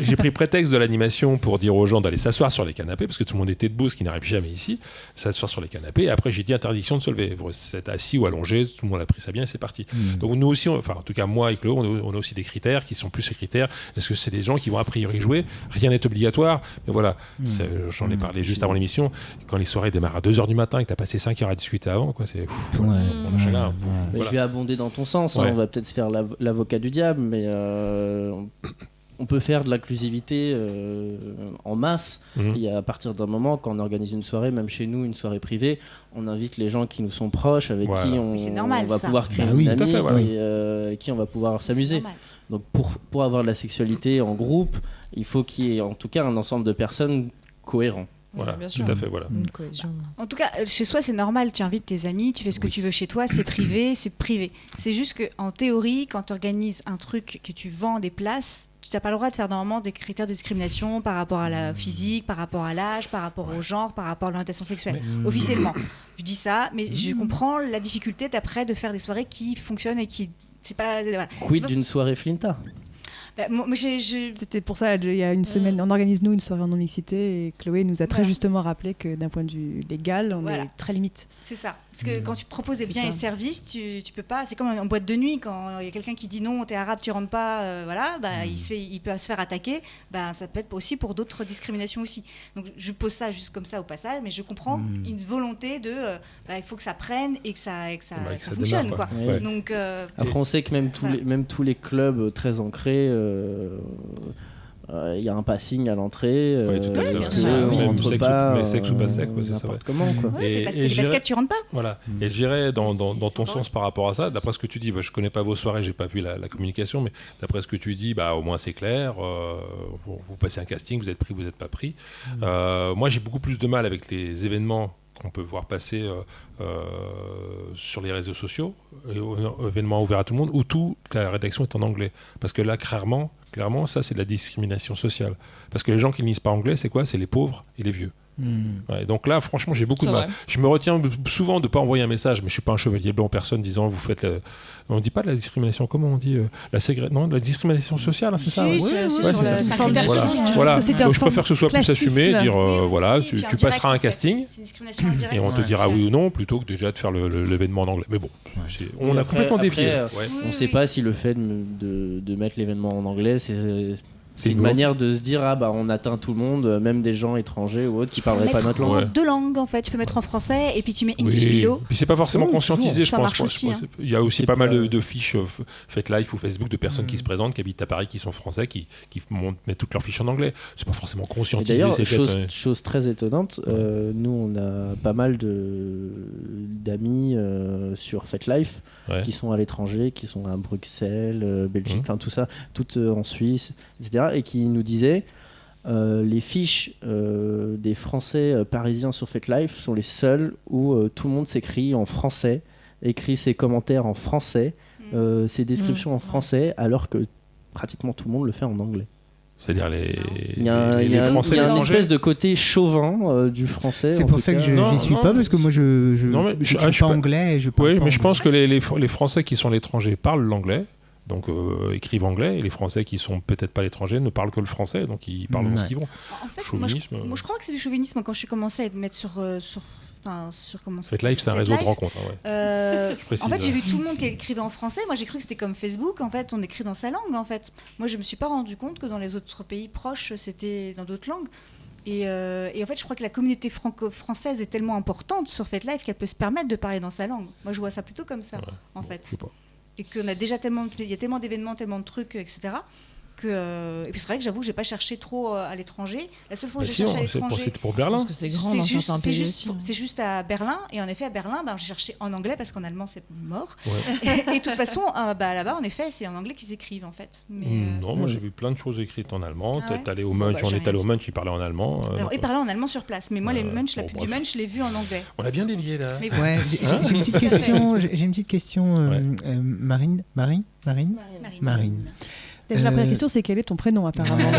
Speaker 1: j'ai pris prétexte de l'animation pour dire aux gens d'aller s'asseoir sur les canapés, parce que tout le monde était debout, ce qui n'arrive jamais ici, s'asseoir sur les canapés. Et après, j'ai dit interdiction de se lever. Vous êtes assis ou allongé, tout le monde a pris ça bien et c'est parti. Donc nous aussi, en tout cas moi et Chloé, on a aussi des critères qui sont plus ces critères. Est-ce que c'est des gens qui vont a priori jouer? Rien n'est obligatoire, mais voilà, j'en ai parlé juste avant l'émission. Quand les soirées démarrent à 2h du matin et que tu as passé 5 heures à discuter avant, quoi, c'est on a chacun.
Speaker 5: Mais je vais abonder dans ton sens, on va peut-être se faire l'avocat du diable, mais on peut faire de l'inclusivité en masse. Et à partir d'un moment, quand on organise une soirée, même chez nous, une soirée privée, on invite les gens qui nous sont proches, avec qui on va pouvoir créer une dynamique et qui on va pouvoir s'amuser. Donc pour avoir de la sexualité en groupe, il faut qu'il y ait en tout cas un ensemble de personnes cohérents.
Speaker 1: Voilà,
Speaker 6: bien
Speaker 1: tout
Speaker 6: sûr.
Speaker 1: à fait, voilà.
Speaker 6: Une cohésion.
Speaker 4: En tout cas, chez soi, c'est normal. Tu invites tes amis, tu fais ce que tu veux chez toi, c'est privé, c'est privé. C'est juste qu'en théorie, quand tu organises un truc, que tu vends des places, tu n'as pas le droit de faire normalement des critères de discrimination par rapport à la physique, par rapport à l'âge, par rapport au genre, par rapport à l'orientation sexuelle. Officiellement, je dis ça, mais je comprends la difficulté d'après de faire des soirées qui fonctionnent et qui... C'est pas... Voilà.
Speaker 5: Quid d'une soirée Flinta?
Speaker 4: Moi,
Speaker 3: C'était pour ça, il y a une semaine, on organise nous une soirée en non-mixité et Chloé nous a très justement rappelé que d'un point de vue légal, on est très limite.
Speaker 4: C'est ça. Parce que quand tu proposes des biens et services, tu peux pas. C'est comme en boîte de nuit, quand il y a quelqu'un qui dit non, t'es arabe, tu rentres pas, il peut se faire attaquer. Ça peut être aussi pour d'autres discriminations aussi. Donc je pose ça juste comme ça au passage, mais je comprends une volonté de. Il faut que ça prenne et que ça fonctionne,
Speaker 1: démarre,
Speaker 4: quoi.
Speaker 1: Ouais.
Speaker 4: Donc,
Speaker 5: après, on sait que même tous les clubs très ancrés. Il y a un passing à l'entrée.
Speaker 1: Tout à fait.
Speaker 4: bien
Speaker 1: Ouais.
Speaker 4: sûr.
Speaker 1: Même
Speaker 5: Rentre
Speaker 1: sexe
Speaker 5: pas,
Speaker 1: ou sexe ou pas sexe, c'est ça.
Speaker 5: n'importe comment, quoi.
Speaker 1: Et
Speaker 4: les
Speaker 1: je dirais-
Speaker 4: baskets, tu rentres pas.
Speaker 1: Voilà. Et je dirais, dans ton
Speaker 4: c'est
Speaker 1: sens par rapport à ça, d'après ce que tu dis, je connais pas vos soirées, j'ai pas vu la communication, mais d'après ce que tu dis, au moins c'est clair. Vous passez un casting, vous êtes pris, vous n'êtes pas pris. Moi, j'ai beaucoup plus de mal avec les événements qu'on peut voir passer sur les réseaux sociaux, événements ouverts à tout le monde, où toute la rédaction est en anglais. Parce que là, clairement, ça, c'est de la discrimination sociale. Parce que les gens qui ne lisent pas anglais, c'est quoi? C'est les pauvres et les vieux. Ouais, donc là, franchement, j'ai beaucoup de mal. Je me retiens souvent de ne pas envoyer un message, mais je ne suis pas un chevalier blanc, personne disant vous faites on ne dit pas de la discrimination, comment on dit non, de la discrimination sociale, c'est ça?
Speaker 4: Oui,
Speaker 1: Ouais,
Speaker 4: c'est
Speaker 1: c'est
Speaker 4: sur
Speaker 1: ça.
Speaker 4: c'est un critère
Speaker 1: Voilà.
Speaker 4: social.
Speaker 1: Voilà.
Speaker 3: Parce que c'est
Speaker 1: Donc,
Speaker 3: un
Speaker 1: je préfère que ce soit plus assumé,
Speaker 3: classisme.
Speaker 1: dire
Speaker 4: Oui,
Speaker 1: voilà,
Speaker 4: aussi,
Speaker 1: tu
Speaker 4: puis en
Speaker 1: passeras un
Speaker 4: direct, en fait.
Speaker 1: casting
Speaker 4: C'est une discrimination en direct.
Speaker 1: et on te dira oui ou non, plutôt que déjà de faire l'événement en anglais. Mais bon, on a complètement défié.
Speaker 5: On ne sait pas si le fait de mettre l'événement en anglais, c'est une
Speaker 1: une
Speaker 5: manière de se dire on atteint tout le monde, même des gens étrangers ou autres qui parleraient pas notre langue.
Speaker 1: Ouais.
Speaker 4: Deux langues en fait, tu peux mettre en français et puis tu mets
Speaker 1: Oui.
Speaker 4: English below.
Speaker 1: Puis c'est pas forcément
Speaker 5: Oui,
Speaker 1: conscientisé, je
Speaker 4: ça
Speaker 1: pense.
Speaker 4: marche aussi, hein.
Speaker 1: Il y a aussi
Speaker 5: C'est
Speaker 1: pas mal
Speaker 5: pas-
Speaker 1: de fiches faites live ou Facebook de personnes qui se présentent, qui habitent à Paris, qui sont français, qui mettent toutes leurs fiches en anglais. C'est pas forcément
Speaker 5: Et
Speaker 1: conscientisé.
Speaker 5: d'ailleurs,
Speaker 1: c'est
Speaker 5: chose très étonnante, nous on a pas mal d'amis sur FetLife qui sont à l'étranger, qui sont à Bruxelles, Belgique, tout ça, tout en Suisse, etc. et qui nous disaient les fiches des Français parisiens sur FetLife sont les seules où tout le monde s'écrit en français, écrit ses commentaires en français, ses descriptions en français, alors que pratiquement tout le monde le fait en anglais.
Speaker 1: C'est-à-dire les
Speaker 5: Français, il y a une
Speaker 1: étrangers.
Speaker 5: espèce de côté chauvin du français.
Speaker 2: C'est pour ça que j'y suis pas, parce que moi je suis pas anglais et je parle
Speaker 1: Oui,
Speaker 2: pas
Speaker 1: mais je
Speaker 2: anglais.
Speaker 1: pense que les Français qui sont à l'étranger parlent l'anglais, donc écrivent anglais, et les Français qui sont peut-être pas à l'étranger ne parlent que le français, donc ils parlent dans ce qu'ils vont.
Speaker 4: En fait,
Speaker 1: Chauvinisme.
Speaker 4: moi je crois que c'est du chauvinisme quand je suis commencé à mettre sur comment ça
Speaker 1: FetLife, c'est un réseau de rencontres.
Speaker 4: En fait, j'ai vu tout le monde qui écrivait en français. Moi, j'ai cru que c'était comme Facebook. En fait, on écrit dans sa langue. En fait, moi, je me suis pas rendu compte que dans les autres pays proches, c'était dans d'autres langues. Et en fait, je crois que la communauté franco-française est tellement importante sur FetLife qu'elle peut se permettre de parler dans sa langue. Moi, je vois ça plutôt comme ça, en fait. Et qu'on a déjà il y a tellement d'événements, tellement de trucs, etc. Et puis c'est vrai que j'avoue que j'ai pas cherché trop à l'étranger. La seule fois où j'ai cherché à l'étranger,
Speaker 1: c'était pour Berlin.
Speaker 6: Parce que c'est grand dans certains pays aussi.
Speaker 4: C'est juste à Berlin. Et en effet, à Berlin, j'ai cherché en anglais parce qu'en allemand c'est mort. Ouais. Et de toute façon, là-bas, en effet, c'est en anglais qu'ils écrivent en fait. Mais,
Speaker 1: non, moi j'ai vu plein de choses écrites en allemand.
Speaker 4: Ah ouais.
Speaker 1: T'es allé au Munch, on est allé au Munch, ils parlaient en allemand.
Speaker 4: Alors, ils parlaient en allemand sur place. Mais moi, les Munch, la pub du Munch, je l'ai vu en anglais.
Speaker 1: On a bien dévié là.
Speaker 2: Ouais, j'ai une petite question. J'ai une petite question, Marine.
Speaker 3: Déjà, la première question, c'est quel est ton prénom, apparemment.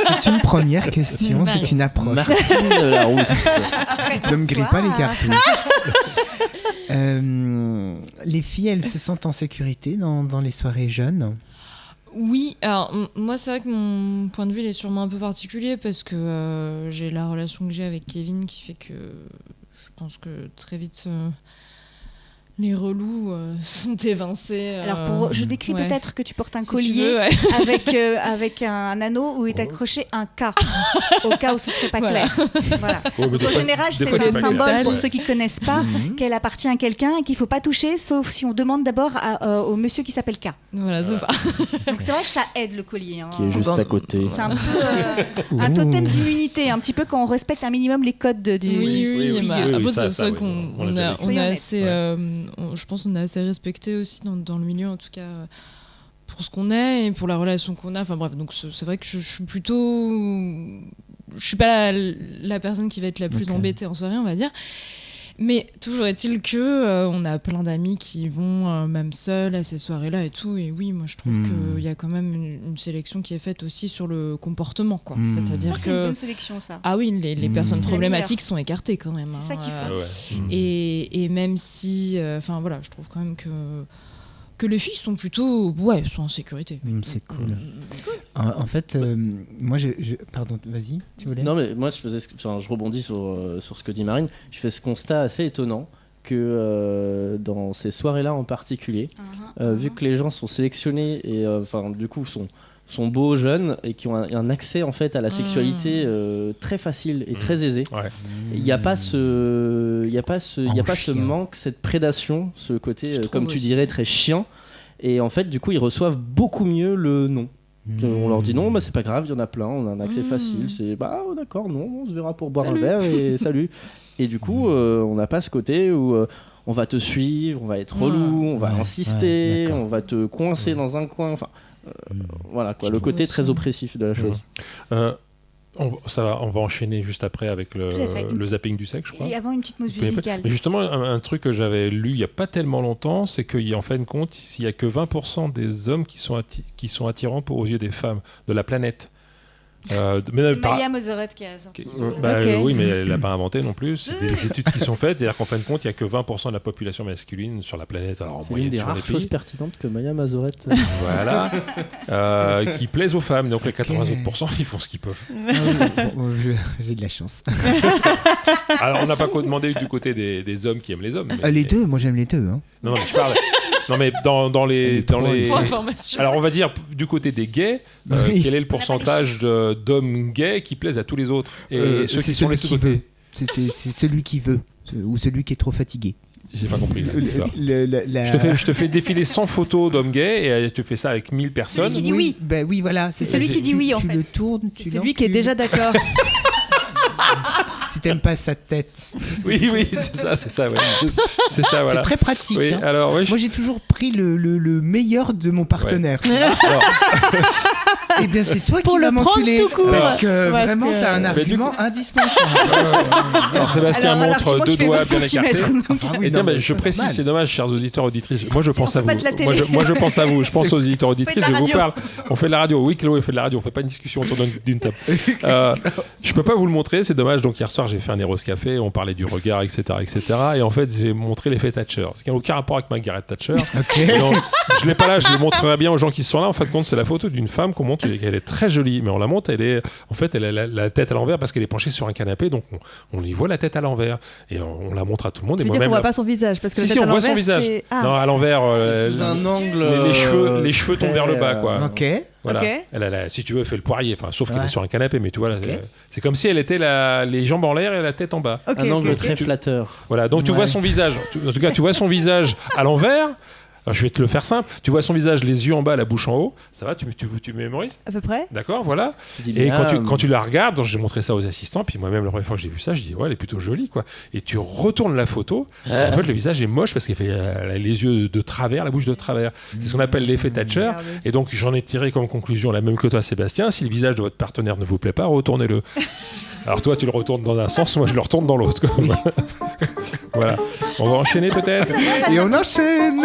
Speaker 2: C'est une première question, c'est une approche.
Speaker 5: Martine Larousse.
Speaker 2: Ne me grille pas les cartouches. Les filles, elles se sentent en sécurité dans les soirées jeunes?
Speaker 6: Oui, alors moi c'est vrai que mon point de vue il est sûrement un peu particulier parce que j'ai la relation que j'ai avec Kevin qui fait que je pense que très vite les relous sont évincés.
Speaker 4: Alors je décris peut-être que tu portes un collier avec un anneau où est accroché un K, au cas où ce serait pas clair. Voilà. Donc, en général, c'est le symbole pour ceux qui connaissent pas qu'elle appartient à quelqu'un et qu'il faut pas toucher, sauf si on demande d'abord au monsieur qui s'appelle K.
Speaker 6: Voilà, c'est ça.
Speaker 4: Donc c'est vrai que ça aide le collier.
Speaker 5: Qui est juste à côté.
Speaker 4: C'est un peu un totem d'immunité, un petit peu quand on respecte un minimum les codes du.
Speaker 6: Oui.
Speaker 1: Ça,
Speaker 6: c'est ça qu'on a assez. Je pense qu'on est assez respecté aussi dans le milieu, en tout cas pour ce qu'on est et pour la relation qu'on a. Enfin bref, donc c'est vrai que je suis plutôt, je suis pas la personne qui va être la plus embêtée en soirée, on va dire. Mais toujours est-il que on a plein d'amis qui vont même seuls à ces soirées-là et tout. Et oui, moi je trouve qu'il y a quand même une sélection qui est faite aussi sur le comportement, quoi. C'est-à-dire
Speaker 4: c'est une bonne sélection, ça.
Speaker 6: Ah oui, les personnes problématiques sont écartées quand même.
Speaker 4: C'est ça qu'il faut.
Speaker 6: Et même si, voilà, je trouve quand même que les filles sont plutôt, sont en sécurité.
Speaker 2: C'est cool. En fait, moi, pardon, vas-y, tu voulais?
Speaker 5: Non, mais moi, je rebondis sur ce que dit Marine. Je fais ce constat assez étonnant que dans ces soirées-là en particulier, vu que les gens sont sélectionnés et du coup sont beaux, jeunes et qui ont un accès en fait à la sexualité très facile et très aisé. Il n'y a pas ce manque, cette prédation, ce côté comme tu dirais très chiant. Et en fait, du coup, ils reçoivent beaucoup mieux le non. On leur dit non, c'est pas grave, il y en a plein, on a un accès facile. C'est d'accord, non, on se verra pour boire un verre et salut. Et du coup, on n'a pas ce côté où on va te suivre, on va être relou, on va insister, on va te coincer dans un coin. Voilà quoi, le côté très oppressif de la chose.
Speaker 1: On va enchaîner juste après avec le zapping du sexe, je crois.
Speaker 4: Et avant une petite pause musicale.
Speaker 1: Mais justement, un truc que j'avais lu il n'y a pas tellement longtemps, c'est qu'en fin de compte, il n'y a que 20% des hommes qui sont attirants aux yeux des femmes de la planète.
Speaker 4: C'est Maya Moserot qui a sorti.
Speaker 1: Oui, mais elle l'a pas inventé non plus. C'est des études qui sont faites, c'est-à-dire qu'en fin de compte, il n'y a que 20% de la population masculine sur la planète. Alors,
Speaker 5: c'est une des rares choses pertinentes que Maya Moserot.
Speaker 1: Voilà, qui plaisent aux femmes. Donc les 80 autres %, ils font ce qu'ils peuvent.
Speaker 2: J'ai de la chance.
Speaker 1: Alors on n'a pas demandé du côté des hommes qui aiment les hommes.
Speaker 2: Les deux, moi j'aime les deux. Hein.
Speaker 1: Non, mais je parle. Non, mais dans les. Alors, on va dire du côté des gays, quel est le pourcentage d'hommes gays qui plaisent à tous les autres et ceux qui sont les sous-côtés?
Speaker 2: C'est celui qui veut, ou celui qui est trop fatigué.
Speaker 1: J'ai pas compris l'histoire. Je te fais défiler 100 photos d'hommes gays et tu fais ça avec 1000 personnes.
Speaker 4: Celui qui dit oui.
Speaker 2: Oui, voilà.
Speaker 4: C'est celui qui dit oui, en fait.
Speaker 2: Tu le tournes,
Speaker 3: c'est celui qui est déjà d'accord.
Speaker 2: Si t'aimes pas sa tête.
Speaker 1: Oui, c'est ça, ouais. C'est ça, voilà.
Speaker 2: C'est très pratique.
Speaker 1: Oui,
Speaker 2: hein.
Speaker 1: alors,
Speaker 2: moi, j'ai toujours pris le meilleur de mon partenaire.
Speaker 1: Ouais.
Speaker 2: Eh bien, c'est toi
Speaker 3: Pour
Speaker 2: qui vas
Speaker 3: le prendre
Speaker 2: m'enculer.
Speaker 3: tout court.
Speaker 2: Parce que
Speaker 3: Parce
Speaker 2: vraiment,
Speaker 3: que-
Speaker 2: t'as un argument indispensable.
Speaker 1: Alors Sébastien
Speaker 4: Alors,
Speaker 1: montre
Speaker 4: moi
Speaker 1: deux
Speaker 4: qui fais
Speaker 1: doigts
Speaker 4: 20
Speaker 1: bien écartés.
Speaker 4: centimètres, donc-
Speaker 2: Ah oui,
Speaker 1: Et tiens,
Speaker 2: non, mais
Speaker 1: je
Speaker 2: c'est
Speaker 1: précise,
Speaker 2: normal.
Speaker 1: c'est dommage, chers auditeurs auditrices. Moi, je pense
Speaker 4: on
Speaker 1: à
Speaker 4: fait
Speaker 1: vous.
Speaker 4: pas de la télé.
Speaker 1: Moi, je pense à vous. Je pense aux auditeurs auditrices.
Speaker 4: de
Speaker 1: Je
Speaker 4: la
Speaker 1: vous
Speaker 4: radio.
Speaker 1: parle. On fait de la radio. Oui, Chloé fait de la radio. On fait pas une discussion autour d'une table. Je peux pas vous le montrer. C'est dommage. Donc hier soir, j'ai fait un Eros Café. On parlait du regard, etc., etc. Et en fait, j'ai montré l'effet Thatcher. Ce qui n'a aucun rapport avec Margaret Thatcher. Et donc, je l'ai pas là. Je le montrerai bien aux gens qui sont là. En fait, compte, c'est la photo d'une femme qu'on montre. Elle est très jolie, mais on la monte. En fait, elle a la tête à l'envers parce qu'elle est penchée sur un canapé. Donc, on y voit la tête à l'envers. Et on la montre à tout le monde.
Speaker 3: Tu
Speaker 1: Et
Speaker 3: veux dire qu'on
Speaker 1: moi-même,
Speaker 3: voit pas son visage parce que
Speaker 1: si,
Speaker 3: la
Speaker 1: si,
Speaker 3: tête
Speaker 1: on
Speaker 3: à
Speaker 1: voit son
Speaker 3: l'envers,
Speaker 1: visage.
Speaker 3: c'est- Ah.
Speaker 1: Non, à l'envers.
Speaker 5: Sous un angle.
Speaker 1: Les cheveux tombent vers le bas, quoi.
Speaker 2: Ok.
Speaker 1: Voilà.
Speaker 3: Ok.
Speaker 1: Elle, si tu veux, elle fait le poirier. Enfin, sauf qu'elle
Speaker 2: Ouais.
Speaker 1: est sur un canapé, mais tu vois, là,
Speaker 2: Ok.
Speaker 1: c'est comme si elle était les jambes en l'air et la tête en bas.
Speaker 3: Ok,
Speaker 5: Un
Speaker 3: ok,
Speaker 5: angle
Speaker 3: ok.
Speaker 5: très flatteur.
Speaker 1: Voilà. Donc tu
Speaker 2: Ouais.
Speaker 1: vois son visage. En tout cas, tu vois son visage à l'envers. Alors, je vais te le faire simple. Tu vois son visage, les yeux en bas, la bouche en haut. Ça va, tu mémorises?
Speaker 3: À peu près.
Speaker 1: D'accord, voilà.
Speaker 5: Tu dis
Speaker 1: Et
Speaker 5: bien,
Speaker 1: quand tu la regardes, donc j'ai montré ça aux assistants, puis moi-même, la première fois que j'ai vu ça, je dis, ouais, elle est plutôt jolie, quoi. Et tu retournes la photo, en fait, le visage est moche parce qu'elle fait elle a les yeux de travers, la bouche de travers. C'est ce qu'on appelle l'effet Thatcher.
Speaker 3: Regardez.
Speaker 1: Et donc, j'en ai tiré comme conclusion la même que toi, Sébastien. Si le visage de votre partenaire ne vous plaît pas, retournez-le. Alors, toi, tu le retournes dans un sens, moi, je le retourne dans l'autre. Voilà. On va enchaîner peut-être.
Speaker 2: Et on enchaîne.